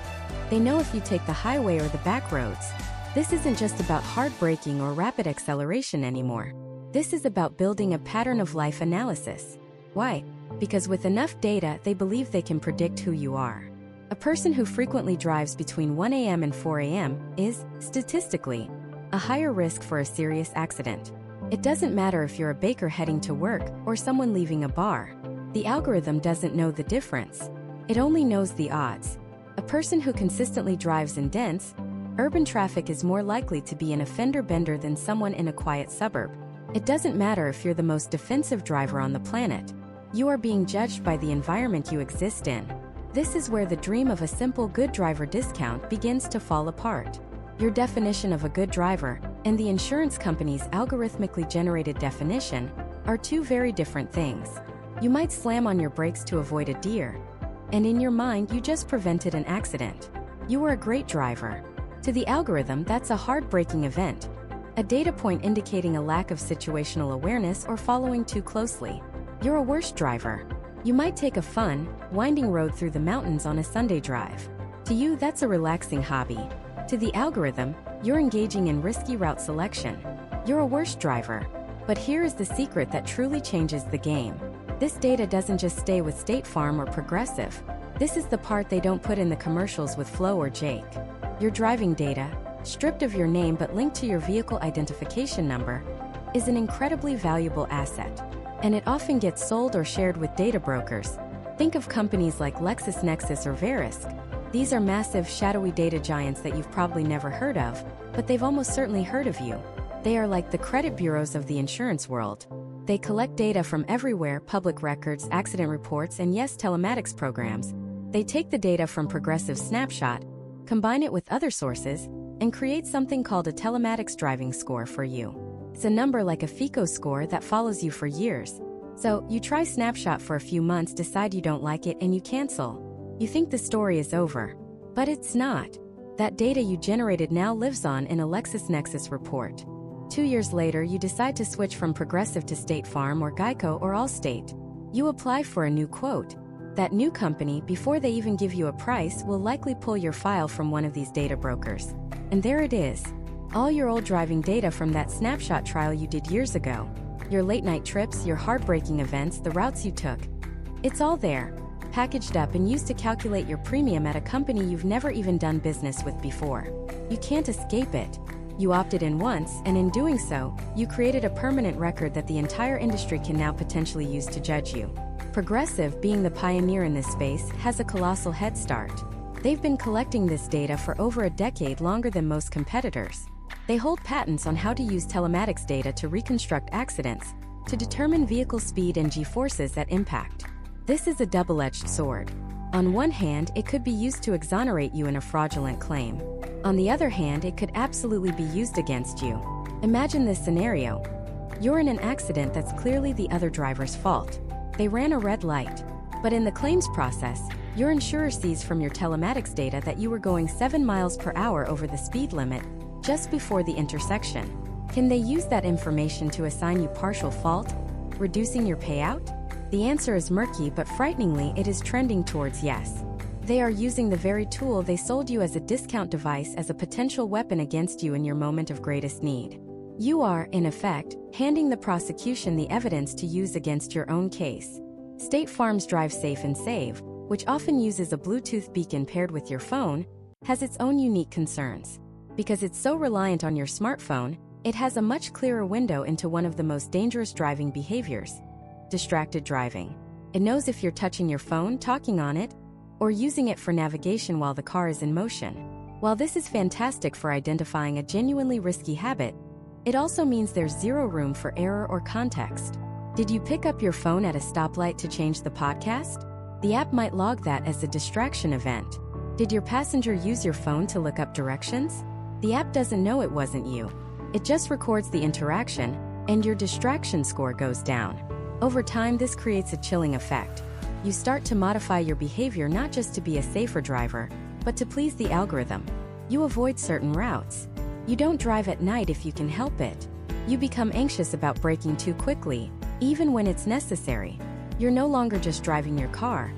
They know if you take the highway or the back roads. This isn't just about hard braking or rapid acceleration anymore. This is about building a pattern of life analysis. Why? Because with enough data, they believe they can predict who you are. A person who frequently drives between 1 a.m. and 4 a.m. is, statistically, a higher risk for a serious accident. It doesn't matter if you're a baker heading to work or someone leaving a bar. The algorithm doesn't know the difference. It only knows the odds. A person who consistently drives in dense, urban traffic is more likely to be an offender bender than someone in a quiet suburb. It doesn't matter if you're the most defensive driver on the planet. You are being judged by the environment you exist in. This is where the dream of a simple good driver discount begins to fall apart. Your definition of a good driver and the insurance company's algorithmically generated definition are two very different things. You might slam on your brakes to avoid a deer, and in your mind you just prevented an accident. You were a great driver. To the algorithm, that's a heartbreaking event, a data point indicating a lack of situational awareness or following too closely. You're a worse driver. You might take a fun, winding road through the mountains on a Sunday drive. To you, that's a relaxing hobby. To the algorithm, you're engaging in risky route selection. You're a worse driver. But here is the secret that truly changes the game. This data doesn't just stay with State Farm or Progressive. This is the part they don't put in the commercials with Flo or Jake. Your driving data, stripped of your name but linked to your vehicle identification number, is an incredibly valuable asset. And it often gets sold or shared with data brokers. Think of companies like LexisNexis or Verisk. These are massive, shadowy data giants that you've probably never heard of, but they've almost certainly heard of you. They are like the credit bureaus of the insurance world. They collect data from everywhere: public records, accident reports, and yes, telematics programs. They take the data from Progressive Snapshot, combine it with other sources, and create something called a telematics driving score for you. It's a number like a FICO score that follows you for years. So, you try Snapshot for a few months, decide you don't like it, and you cancel. You think the story is over. But it's not. That data you generated now lives on in a LexisNexis report. 2 years later, you decide to switch from Progressive to State Farm or Geico or Allstate. You apply for a new quote. That new company, before they even give you a price, will likely pull your file from one of these data brokers. And there it is. All your old driving data from that snapshot trial you did years ago. Your late night trips, your heartbreaking events, the routes you took. It's all there, packaged up and used to calculate your premium at a company you've never even done business with before. You can't escape it. You opted in once, and in doing so, you created a permanent record that the entire industry can now potentially use to judge you. Progressive, being the pioneer in this space, has a colossal head start. They've been collecting this data for over a decade, longer than most competitors. They hold patents on how to use telematics data to reconstruct accidents, to determine vehicle speed and G-forces at impact. This is a double-edged sword. On one hand, it could be used to exonerate you in a fraudulent claim. On the other hand, it could absolutely be used against you. Imagine this scenario. You're in an accident that's clearly the other driver's fault. They ran a red light. But in the claims process, your insurer sees from your telematics data that you were going 7 miles per hour over the speed limit just before the intersection. Can they use that information to assign you partial fault, reducing your payout? The answer is murky, but frighteningly, it is trending towards yes. They are using the very tool they sold you as a discount device as a potential weapon against you in your moment of greatest need. You are, in effect, handing the prosecution the evidence to use against your own case. State Farm's Drive Safe and Save, which often uses a Bluetooth beacon paired with your phone, has its own unique concerns. Because it's so reliant on your smartphone, it has a much clearer window into one of the most dangerous driving behaviors: distracted driving. It knows if you're touching your phone, talking on it, or using it for navigation while the car is in motion. While this is fantastic for identifying a genuinely risky habit, it also means there's zero room for error or context. Did you pick up your phone at a stoplight to change the podcast? The app might log that as a distraction event. Did your passenger use your phone to look up directions? The app doesn't know it wasn't you. It just records the interaction, and your distraction score goes down. Over time, this creates a chilling effect. You start to modify your behavior not just to be a safer driver, but to please the algorithm. You avoid certain routes. You don't drive at night if you can help it. You become anxious about braking too quickly, even when it's necessary. You're no longer just driving your car.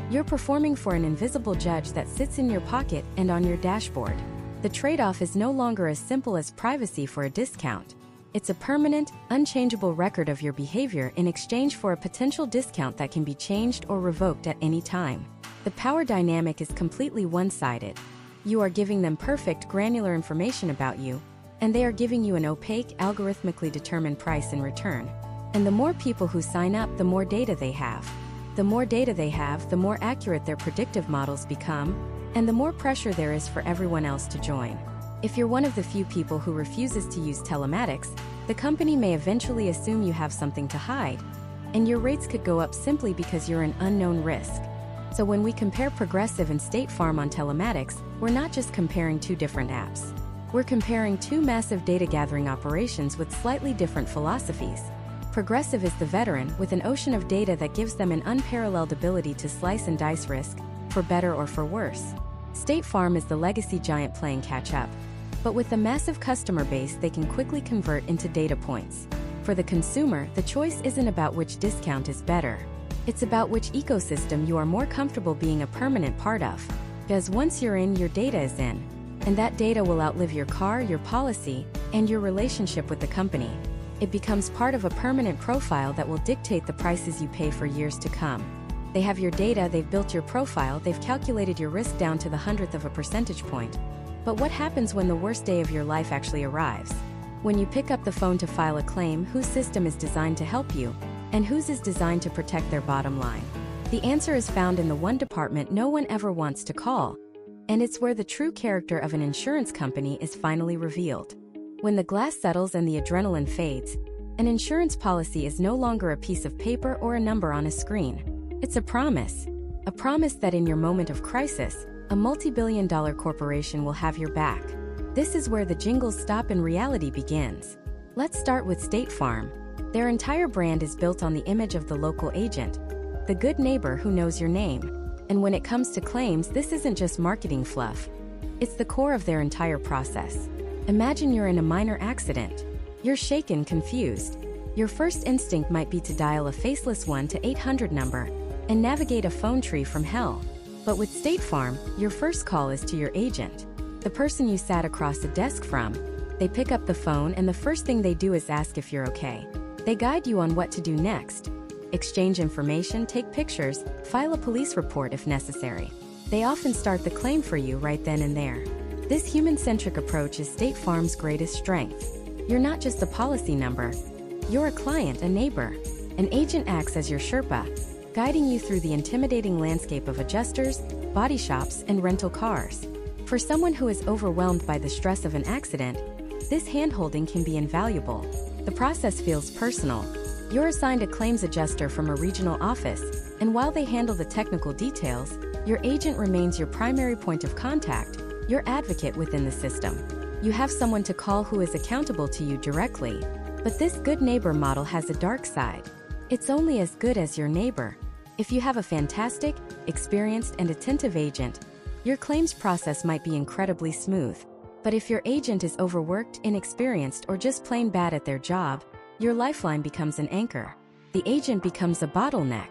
You're performing for an invisible judge that sits in your pocket and on your dashboard. The trade-off is no longer as simple as privacy for a discount. It's a permanent, unchangeable record of your behavior in exchange for a potential discount that can be changed or revoked at any time. The power dynamic is completely one-sided. You are giving them perfect, granular information about you, and they are giving you an opaque, algorithmically determined price in return. And the more people who sign up, the more data they have. The more data they have, the more accurate their predictive models become, and the more pressure there is for everyone else to join. If you're one of the few people who refuses to use telematics, the company may eventually assume you have something to hide, and your rates could go up simply because you're an unknown risk. So when we compare Progressive and State Farm on telematics, we're not just comparing two different apps. We're comparing two massive data gathering operations with slightly different philosophies. Progressive is the veteran with an ocean of data that gives them an unparalleled ability to slice and dice risk, for better or for worse. State Farm is the legacy giant playing catch-up, but with a massive customer base they can quickly convert into data points. For the consumer, the choice isn't about which discount is better. It's about which ecosystem you are more comfortable being a permanent part of. Because once you're in, your data is in. And that data will outlive your car, your policy, and your relationship with the company. It becomes part of a permanent profile that will dictate the prices you pay for years to come. They have your data, they've built your profile, they've calculated your risk down to the 100th of a percentage point. But what happens when the worst day of your life actually arrives? When you pick up the phone to file a claim, whose system is designed to help you, and whose is designed to protect their bottom line? The answer is found in the one department no one ever wants to call. And it's where the true character of an insurance company is finally revealed. When the glass settles and the adrenaline fades, an insurance policy is no longer a piece of paper or a number on a screen. It's a promise that in your moment of crisis, a multi-billion-dollar corporation will have your back. This is where the jingles stop and reality begins. Let's start with State Farm. Their entire brand is built on the image of the local agent, the good neighbor who knows your name. And when it comes to claims, this isn't just marketing fluff. It's the core of their entire process. Imagine you're in a minor accident. You're shaken, confused. Your first instinct might be to dial a faceless 1-800 number and navigate a phone tree from hell. But with State Farm, your first call is to your agent, the person you sat across the desk from. They pick up the phone and the first thing they do is ask if you're okay. They guide you on what to do next. Exchange information, take pictures, file a police report if necessary. They often start the claim for you right then and there. This human-centric approach is State Farm's greatest strength. You're not just a policy number. You're a client, a neighbor. An agent acts as your Sherpa, guiding you through the intimidating landscape of adjusters, body shops, and rental cars. For someone who is overwhelmed by the stress of an accident, this handholding can be invaluable. The process feels personal. You're assigned a claims adjuster from a regional office, and while they handle the technical details, your agent remains your primary point of contact, your advocate within the system. You have someone to call who is accountable to you directly. But this good neighbor model has a dark side. It's only as good as your neighbor. If you have a fantastic, experienced, and attentive agent, your claims process might be incredibly smooth. But if your agent is overworked, inexperienced, or just plain bad at their job, your lifeline becomes an anchor. The agent becomes a bottleneck.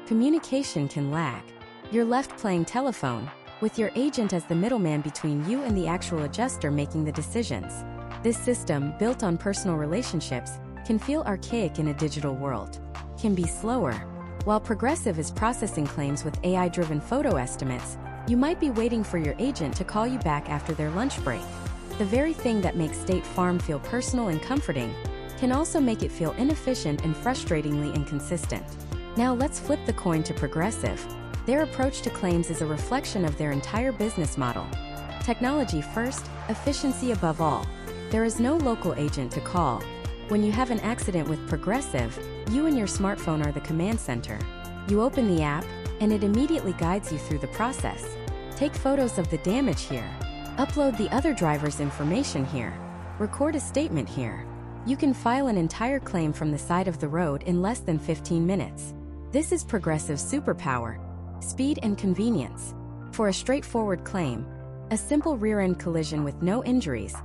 Communication can lag. You're left playing telephone, with your agent as the middleman between you and the actual adjuster making the decisions. This system, built on personal relationships, can feel archaic in a digital world. Can be slower. While Progressive is processing claims with AI-driven photo estimates, you might be waiting for your agent to call you back after their lunch break. The very thing that makes State Farm feel personal and comforting can also make it feel inefficient and frustratingly inconsistent. Now let's flip the coin to Progressive. Their approach to claims is a reflection of their entire business model. Technology first, efficiency above all. There is no local agent to call. When you have an accident with Progressive, you and your smartphone are the command center. You open the app, and it immediately guides you through the process. Take photos of the damage here. Upload the other driver's information here. Record a statement here. You can file an entire claim from the side of the road in less than 15 minutes. This is Progressive's superpower: speed and convenience. For a straightforward claim, a simple rear-end collision with no injuries,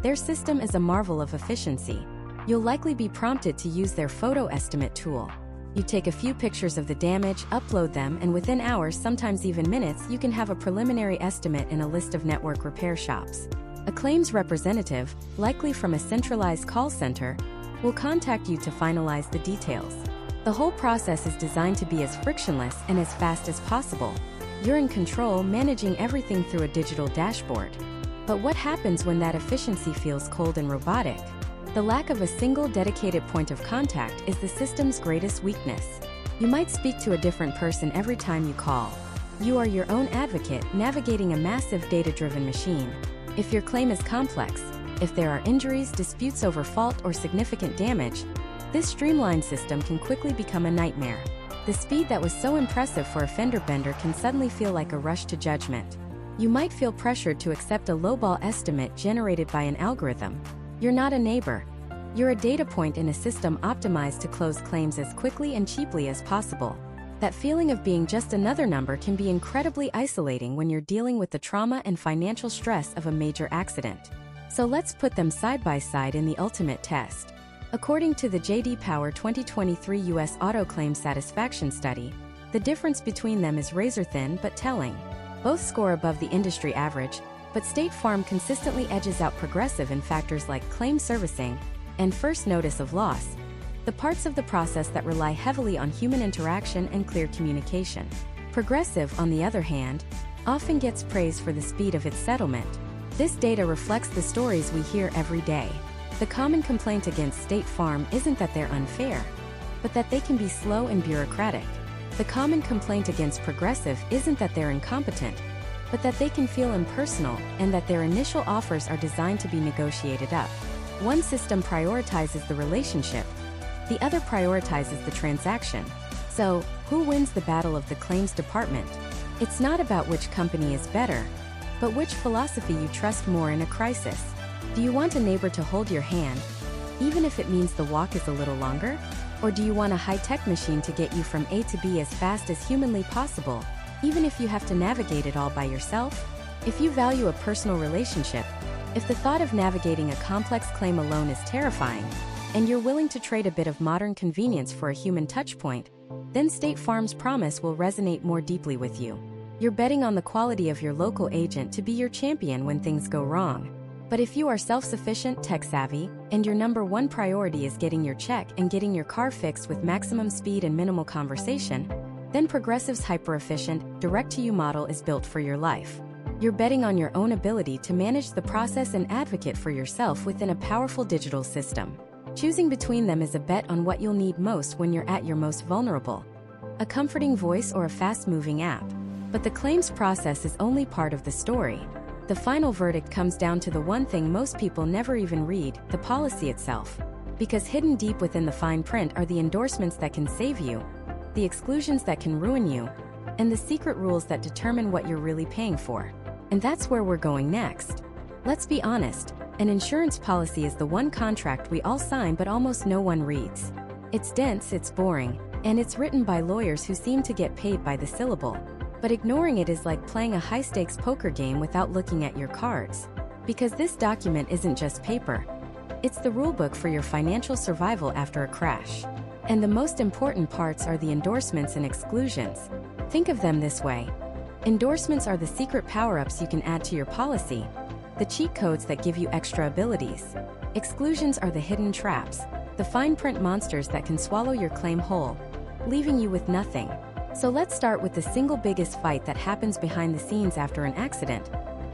their system is a marvel of efficiency. You'll likely be prompted to use their photo estimate tool. You take a few pictures of the damage, upload them, and within hours, sometimes even minutes, you can have a preliminary estimate in a list of network repair shops. A claims representative, likely from a centralized call center, will contact you to finalize the details. The whole process is designed to be as frictionless and as fast as possible. You're in control, managing everything through a digital dashboard. But what happens when that efficiency feels cold and robotic? The lack of a single dedicated point of contact is the system's greatest weakness. You might speak to a different person every time you call. You are your own advocate, navigating a massive data-driven machine. If your claim is complex, if there are injuries, disputes over fault, or significant damage, this streamlined system can quickly become a nightmare. The speed that was so impressive for a fender bender can suddenly feel like a rush to judgment. You might feel pressured to accept a lowball estimate generated by an algorithm. You're not a neighbor. You're a data point in a system optimized to close claims as quickly and cheaply as possible. That feeling of being just another number can be incredibly isolating when you're dealing with the trauma and financial stress of a major accident. So let's put them side by side in the ultimate test. According to the J.D. Power 2023 U.S. Auto Claim Satisfaction Study, the difference between them is razor-thin but telling. Both score above the industry average, but State Farm consistently edges out Progressive in factors like claim servicing and first notice of loss, the parts of the process that rely heavily on human interaction and clear communication. Progressive, on the other hand, often gets praise for the speed of its settlement. This data reflects the stories we hear every day. The common complaint against State Farm isn't that they're unfair, but that they can be slow and bureaucratic. The common complaint against Progressive isn't that they're incompetent, but that they can feel impersonal and that their initial offers are designed to be negotiated up. One system prioritizes the relationship, the other prioritizes the transaction. So, who wins the battle of the claims department? It's not about which company is better, but which philosophy you trust more in a crisis. Do you want a neighbor to hold your hand, even if it means the walk is a little longer? Or do you want a high-tech machine to get you from A to B as fast as humanly possible, even if you have to navigate it all by yourself? If you value a personal relationship, if the thought of navigating a complex claim alone is terrifying, and you're willing to trade a bit of modern convenience for a human touchpoint, then State Farm's promise will resonate more deeply with you. You're betting on the quality of your local agent to be your champion when things go wrong. But if you are self-sufficient, tech-savvy, and your number one priority is getting your check and getting your car fixed with maximum speed and minimal conversation, then Progressive's hyper-efficient, direct-to-you model is built for your life. You're betting on your own ability to manage the process and advocate for yourself within a powerful digital system. Choosing between them is a bet on what you'll need most when you're at your most vulnerable: a comforting voice or a fast-moving app. But the claims process is only part of the story. The final verdict comes down to the one thing most people never even read: the policy itself. Because hidden deep within the fine print are the endorsements that can save you, the exclusions that can ruin you, and the secret rules that determine what you're really paying for. And that's where we're going next. Let's be honest, an insurance policy is the one contract we all sign but almost no one reads. It's dense, it's boring, and it's written by lawyers who seem to get paid by the syllable. But ignoring it is like playing a high-stakes poker game without looking at your cards. Because this document isn't just paper. It's the rulebook for your financial survival after a crash. And the most important parts are the endorsements and exclusions. Think of them this way. Endorsements are the secret power-ups you can add to your policy, the cheat codes that give you extra abilities. Exclusions are the hidden traps, the fine print monsters that can swallow your claim whole, leaving you with nothing. So let's start with the single biggest fight that happens behind the scenes after an accident: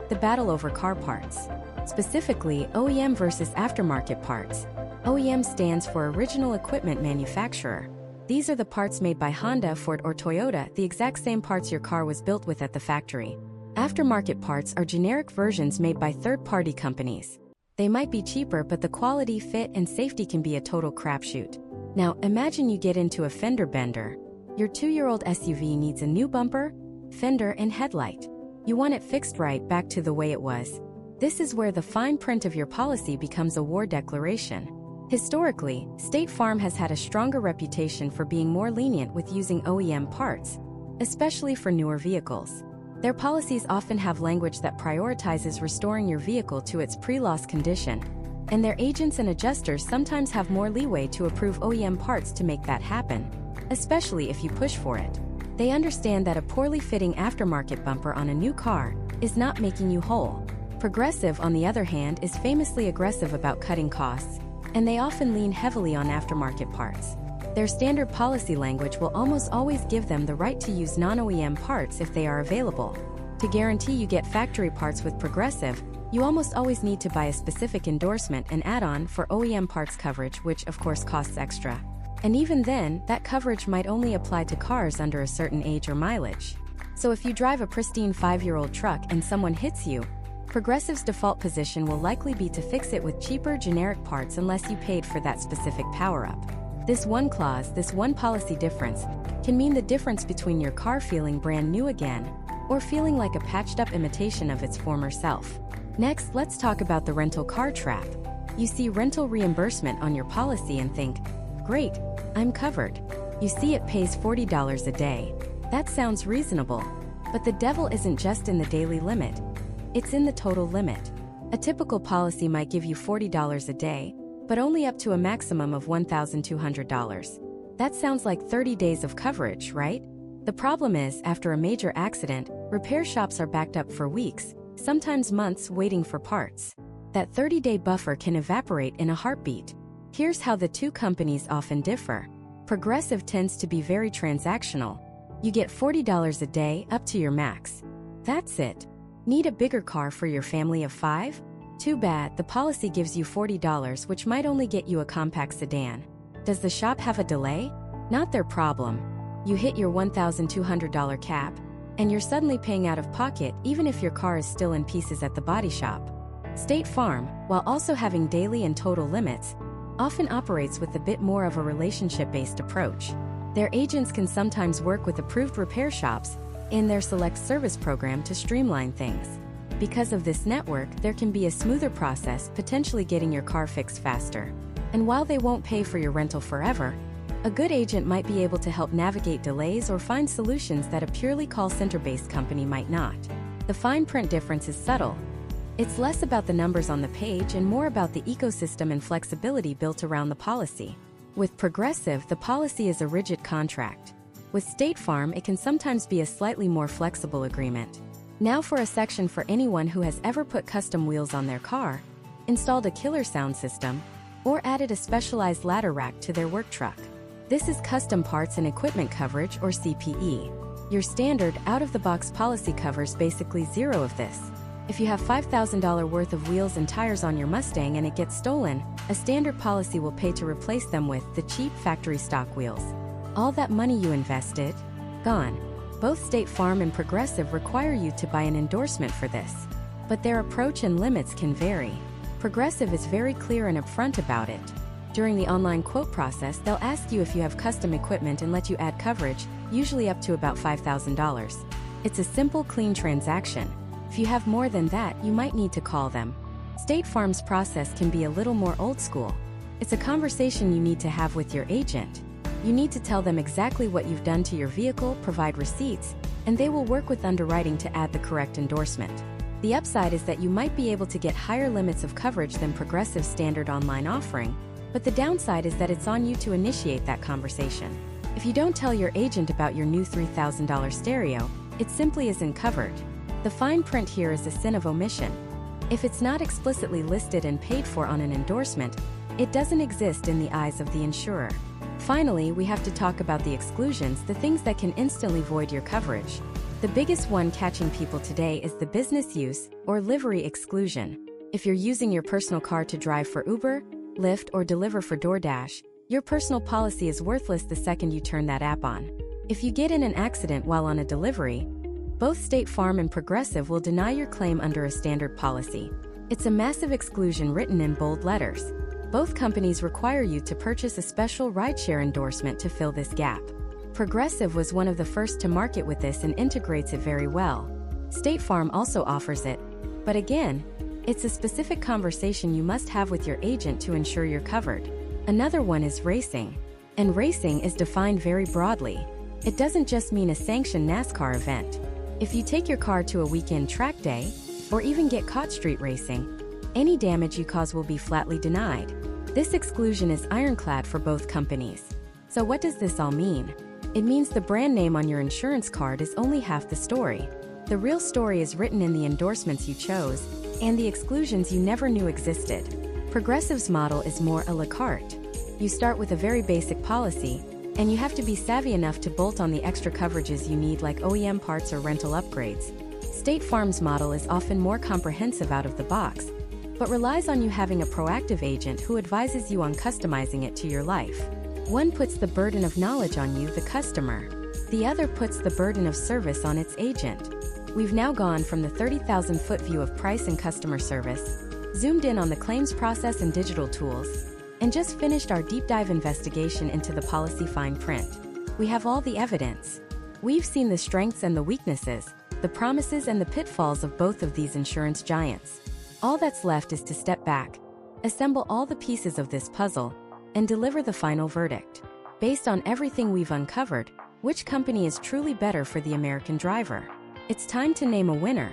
the battle over car parts. Specifically, OEM versus aftermarket parts. OEM stands for Original Equipment Manufacturer. These are the parts made by Honda, Ford, or Toyota, the exact same parts your car was built with at the factory. Aftermarket parts are generic versions made by third-party companies. They might be cheaper, but the quality, fit, and safety can be a total crapshoot. Now, imagine you get into a fender bender. Your 2-year-old SUV needs a new bumper, fender, and headlight. You want it fixed right back to the way it was. This is where the fine print of your policy becomes a war declaration. Historically, State Farm has had a stronger reputation for being more lenient with using OEM parts, especially for newer vehicles. Their policies often have language that prioritizes restoring your vehicle to its pre-loss condition, and their agents and adjusters sometimes have more leeway to approve OEM parts to make that happen, especially if you push for it. They understand that a poorly fitting aftermarket bumper on a new car is not making you whole. Progressive, on the other hand, is famously aggressive about cutting costs, and they often lean heavily on aftermarket parts. Their standard policy language will almost always give them the right to use non-OEM parts if they are available. To guarantee you get factory parts with Progressive, you almost always need to buy a specific endorsement and add-on for OEM parts coverage, which of course costs extra. And even then, that coverage might only apply to cars under a certain age or mileage. So if you drive a pristine 5-year-old truck and someone hits you, Progressive's default position will likely be to fix it with cheaper generic parts unless you paid for that specific power-up. This one clause, this one policy difference, can mean the difference between your car feeling brand new again or feeling like a patched-up imitation of its former self. Next, let's talk about the rental car trap. You see rental reimbursement on your policy and think, great, I'm covered. You see it pays $40 a day. That sounds reasonable. But the devil isn't just in the daily limit. It's in the total limit. A typical policy might give you $40 a day, but only up to a maximum of $1,200. That sounds like 30 days of coverage, right? The problem is, after a major accident, repair shops are backed up for weeks, sometimes months, waiting for parts. That 30-day buffer can evaporate in a heartbeat. Here's how the two companies often differ. Progressive tends to be very transactional. You get $40 a day up to your max. That's it. Need a bigger car for your family of 5? Too bad, the policy gives you $40, which might only get you a compact sedan. Does the shop have a delay? Not their problem. You hit your $1,200 cap, and you're suddenly paying out of pocket even if your car is still in pieces at the body shop. State Farm, while also having daily and total limits, often operates with a bit more of a relationship-based approach. Their agents can sometimes work with approved repair shops in their select service program to streamline things. Because of this network, there can be a smoother process, potentially getting your car fixed faster. And while they won't pay for your rental forever, a good agent might be able to help navigate delays or find solutions that a purely call center-based company might not. The fine print difference is subtle. It's less about the numbers on the page and more about the ecosystem and flexibility built around the policy. With Progressive, the policy is a rigid contract. With State Farm, it can sometimes be a slightly more flexible agreement. Now for a section for anyone who has ever put custom wheels on their car, installed a killer sound system, or added a specialized ladder rack to their work truck. This is Custom Parts and Equipment Coverage, or CPE. Your standard, out-of-the-box policy covers basically zero of this. If you have $5,000 worth of wheels and tires on your Mustang and it gets stolen, a standard policy will pay to replace them with the cheap factory stock wheels. All that money you invested? Gone. Both State Farm and Progressive require you to buy an endorsement for this. But their approach and limits can vary. Progressive is very clear and upfront about it. During the online quote process, they'll ask you if you have custom equipment and let you add coverage, usually up to about $5,000. It's a simple, clean transaction. If you have more than that, you might need to call them. State Farm's process can be a little more old school. It's a conversation you need to have with your agent. You need to tell them exactly what you've done to your vehicle, provide receipts, and they will work with underwriting to add the correct endorsement. The upside is that you might be able to get higher limits of coverage than Progressive's standard online offering, but the downside is that it's on you to initiate that conversation. If you don't tell your agent about your new $3,000 stereo, it simply isn't covered. The fine print here is a sin of omission. If it's not explicitly listed and paid for on an endorsement, it doesn't exist in the eyes of the insurer. Finally, we have to talk about the exclusions, the things that can instantly void your coverage. The biggest one catching people today is the business use, or livery exclusion. If you're using your personal car to drive for Uber, Lyft, or deliver for DoorDash, your personal policy is worthless the second you turn that app on. If you get in an accident while on a delivery, both State Farm and Progressive will deny your claim under a standard policy. It's a massive exclusion written in bold letters. Both companies require you to purchase a special rideshare endorsement to fill this gap. Progressive was one of the first to market with this and integrates it very well. State Farm also offers it, but again, It's a specific conversation you must have with your agent to ensure you're covered. Another one is racing. And racing is defined very broadly. It doesn't just mean a sanctioned NASCAR event. If you take your car to a weekend track day, or even get caught street racing, any damage you cause will be flatly denied. This exclusion is ironclad for both companies. So what does this all mean? It means the brand name on your insurance card is only half the story. The real story is written in the endorsements you chose, and the exclusions you never knew existed. Progressive's model is more a la carte. You start with a very basic policy, and you have to be savvy enough to bolt on the extra coverages you need like OEM parts or rental upgrades. State Farm's model is often more comprehensive out of the box, but relies on you having a proactive agent who advises you on customizing it to your life. One puts the burden of knowledge on you, the customer. The other puts the burden of service on its agent. We've now gone from the 30,000-foot view of price and customer service, zoomed in on the claims process and digital tools, and just finished our deep dive investigation into the policy fine print. We have all the evidence. We've seen the strengths and the weaknesses, the promises and the pitfalls of both of these insurance giants. All that's left is to step back, assemble all the pieces of this puzzle, and deliver the final verdict. Based on everything we've uncovered, which company is truly better for the American driver? It's time to name a winner.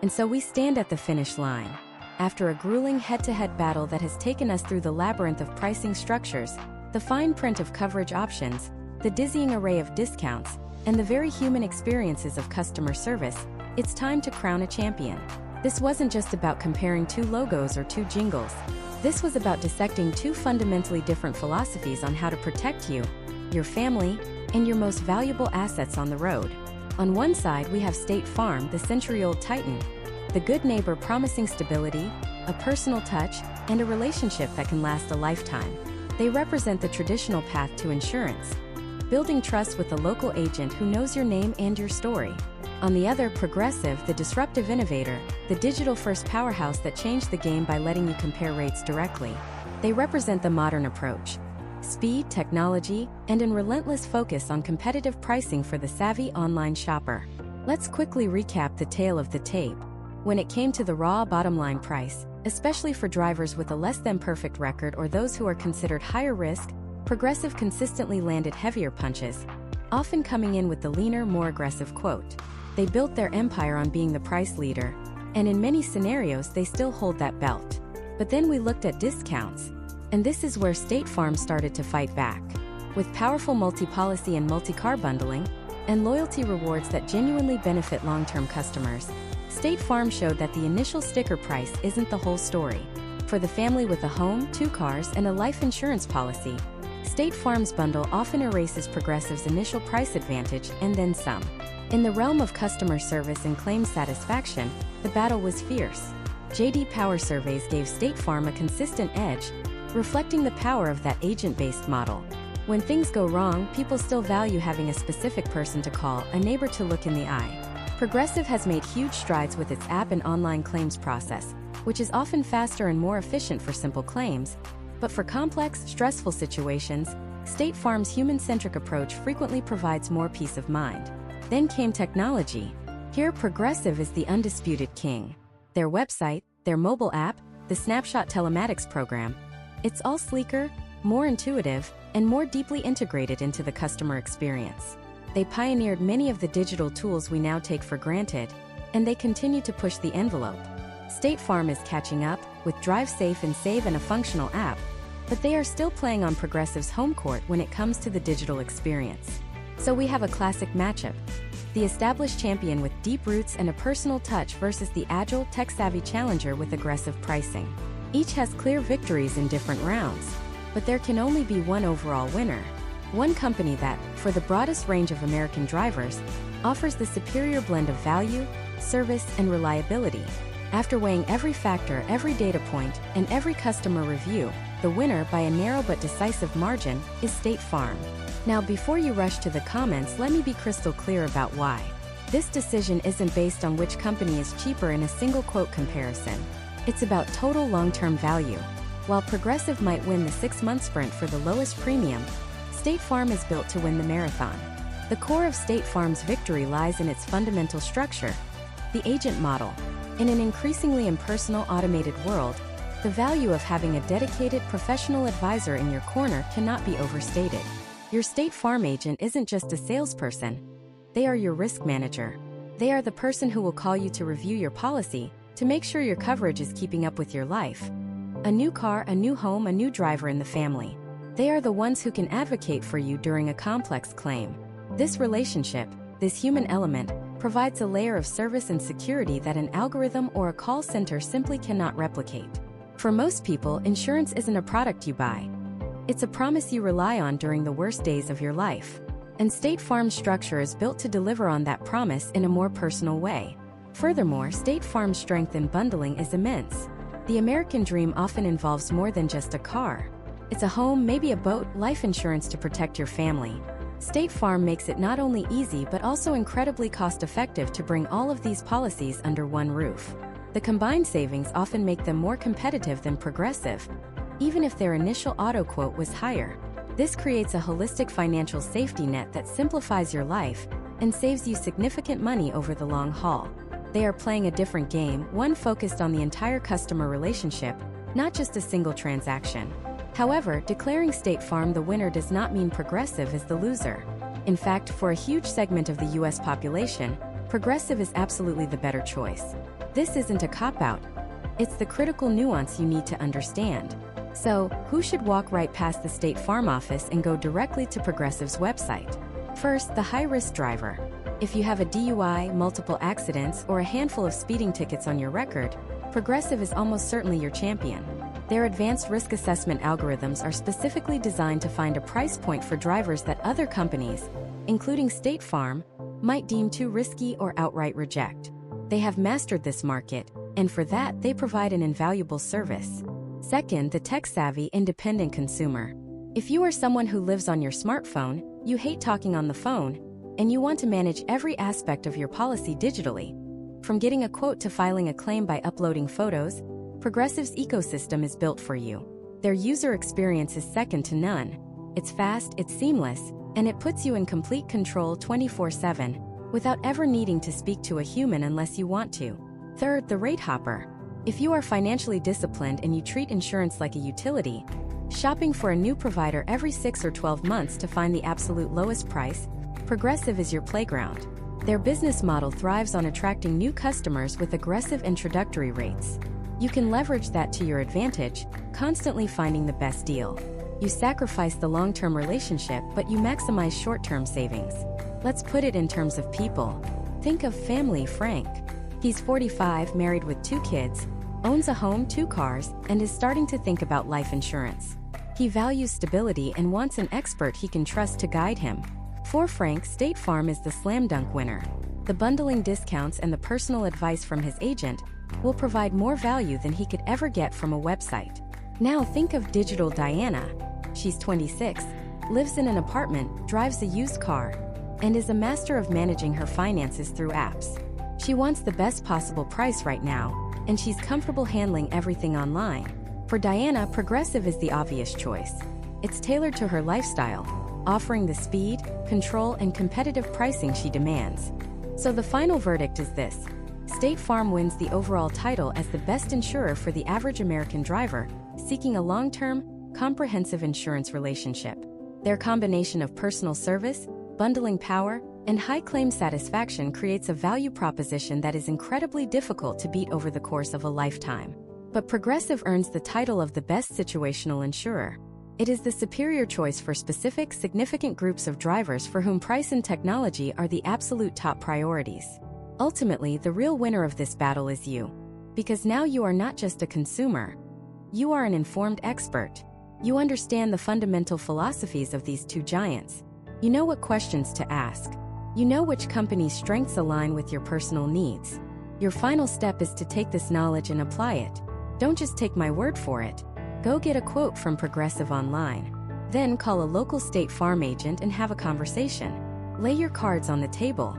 And so we stand at the finish line. After a grueling head-to-head battle that has taken us through the labyrinth of pricing structures, the fine print of coverage options, the dizzying array of discounts, and the very human experiences of customer service, it's time to crown a champion. This wasn't just about comparing two logos or two jingles. This was about dissecting two fundamentally different philosophies on how to protect you, your family, and your most valuable assets on the road. On one side, we have State Farm, the century-old titan, the good neighbor promising stability, a personal touch, and a relationship that can last a lifetime. They represent the traditional path to insurance, building trust with a local agent who knows your name and your story. On the other, Progressive, the disruptive innovator, the digital-first powerhouse that changed the game by letting you compare rates directly. They represent the modern approach. Speed, technology, and a relentless focus on competitive pricing for the savvy online shopper. Let's quickly recap the tale of the tape. When it came to the raw bottom-line price, especially for drivers with a less-than-perfect record or those who are considered higher risk, Progressive consistently landed heavier punches, often coming in with the leaner, more aggressive quote. They built their empire on being the price leader, and in many scenarios they still hold that belt. But then we looked at discounts, and this is where State Farm started to fight back. With powerful multi-policy and multi-car bundling, and loyalty rewards that genuinely benefit long-term customers, State Farm showed that the initial sticker price isn't the whole story. For the family with a home, 2 cars, and a life insurance policy, State Farm's bundle often erases Progressive's initial price advantage and then some. In the realm of customer service and claims satisfaction, the battle was fierce. J.D. Power surveys gave State Farm a consistent edge, reflecting the power of that agent-based model. When things go wrong, people still value having a specific person to call, a neighbor to look in the eye. Progressive has made huge strides with its app and online claims process, which is often faster and more efficient for simple claims. But for complex, stressful situations, State Farm's human-centric approach frequently provides more peace of mind. Then came technology. Here, Progressive is the undisputed king. Their website, their mobile app, the Snapshot telematics program, it's all sleeker, more intuitive, and more deeply integrated into the customer experience. They pioneered many of the digital tools we now take for granted, and they continue to push the envelope. State Farm is catching up, with Drive Safe and Save and a functional app, but they are still playing on Progressive's home court when it comes to the digital experience. So we have a classic matchup. The established champion with deep roots and a personal touch versus the agile, tech-savvy challenger with aggressive pricing. Each has clear victories in different rounds, but there can only be one overall winner. One company that, for the broadest range of American drivers, offers the superior blend of value, service, and reliability. After weighing every factor, every data point, and every customer review, the winner by a narrow but decisive margin is State Farm. Now, before you rush to the comments, let me be crystal clear about why. This decision isn't based on which company is cheaper in a single quote comparison. It's about total long-term value. While Progressive might win the 6-month sprint for the lowest premium, State Farm is built to win the marathon. The core of State Farm's victory lies in its fundamental structure, the agent model. In an increasingly impersonal automated world, the value of having a dedicated professional advisor in your corner cannot be overstated. Your State Farm agent isn't just a salesperson. They are your risk manager. They are the person who will call you to review your policy, to make sure your coverage is keeping up with your life. A new car, a new home, a new driver in the family. They are the ones who can advocate for you during a complex claim. This relationship, this human element, provides a layer of service and security that an algorithm or a call center simply cannot replicate. For most people, insurance isn't a product you buy. It's a promise you rely on during the worst days of your life. And State Farm's structure is built to deliver on that promise in a more personal way. Furthermore, State Farm's strength in bundling is immense. The American dream often involves more than just a car. It's a home, maybe a boat, life insurance to protect your family. State Farm makes it not only easy but also incredibly cost-effective to bring all of these policies under one roof. The combined savings often make them more competitive than Progressive, even if their initial auto quote was higher. This creates a holistic financial safety net that simplifies your life and saves you significant money over the long haul. They are playing a different game, one focused on the entire customer relationship, not just a single transaction. However, declaring State Farm the winner does not mean Progressive is the loser. In fact, for a huge segment of the US population, Progressive is absolutely the better choice. This isn't a cop-out. It's the critical nuance you need to understand. So, who should walk right past the State Farm office and go directly to Progressive's website? First, the high-risk driver. If you have a DUI, multiple accidents, or a handful of speeding tickets on your record, Progressive is almost certainly your champion. Their advanced risk assessment algorithms are specifically designed to find a price point for drivers that other companies, including State Farm, might deem too risky or outright reject. They have mastered this market, and for that, they provide an invaluable service. Second, the tech-savvy independent consumer. If you are someone who lives on your smartphone, you hate talking on the phone, and you want to manage every aspect of your policy digitally, from getting a quote to filing a claim by uploading photos, Progressive's ecosystem is built for you. Their user experience is second to none. It's fast, it's seamless, and it puts you in complete control 24/7, without ever needing to speak to a human unless you want to. Third, the rate hopper. If you are financially disciplined and you treat insurance like a utility, shopping for a new provider every 6 or 12 months to find the absolute lowest price, Progressive is your playground. Their business model thrives on attracting new customers with aggressive introductory rates. You can leverage that to your advantage, constantly finding the best deal. You sacrifice the long-term relationship, but you maximize short-term savings. Let's put it in terms of people. Think of family Frank. He's 45, married with 2 kids, owns a home, 2 cars, and is starting to think about life insurance. He values stability and wants an expert he can trust to guide him. For Frank, State Farm is the slam dunk winner. The bundling discounts and the personal advice from his agent will provide more value than he could ever get from a website. Now think of digital Diana. She's 26, lives in an apartment, drives a used car, and is a master of managing her finances through apps. She wants the best possible price right now, and she's comfortable handling everything online. For Diana, Progressive is the obvious choice. It's tailored to her lifestyle, offering the speed, control, and competitive pricing she demands. So the final verdict is this: State Farm wins the overall title as the best insurer for the average American driver seeking a long-term, comprehensive insurance relationship. Their combination of personal service, bundling power, and high claim satisfaction creates a value proposition that is incredibly difficult to beat over the course of a lifetime. But Progressive earns the title of the best situational insurer. It is the superior choice for specific, significant groups of drivers for whom price and technology are the absolute top priorities. Ultimately, the real winner of this battle is you. Because now you are not just a consumer. You are an informed expert. You understand the fundamental philosophies of these 2 giants. You know what questions to ask. You know which company's strengths align with your personal needs. Your final step is to take this knowledge and apply it. Don't just take my word for it. Go get a quote from Progressive online. Then call a local State Farm agent and have a conversation. Lay your cards on the table.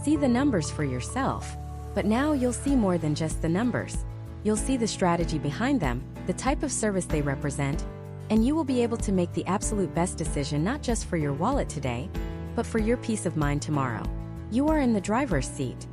See the numbers for yourself. But now you'll see more than just the numbers. You'll see the strategy behind them, the type of service they represent, and you will be able to make the absolute best decision not just for your wallet today, but for your peace of mind tomorrow. You are in the driver's seat.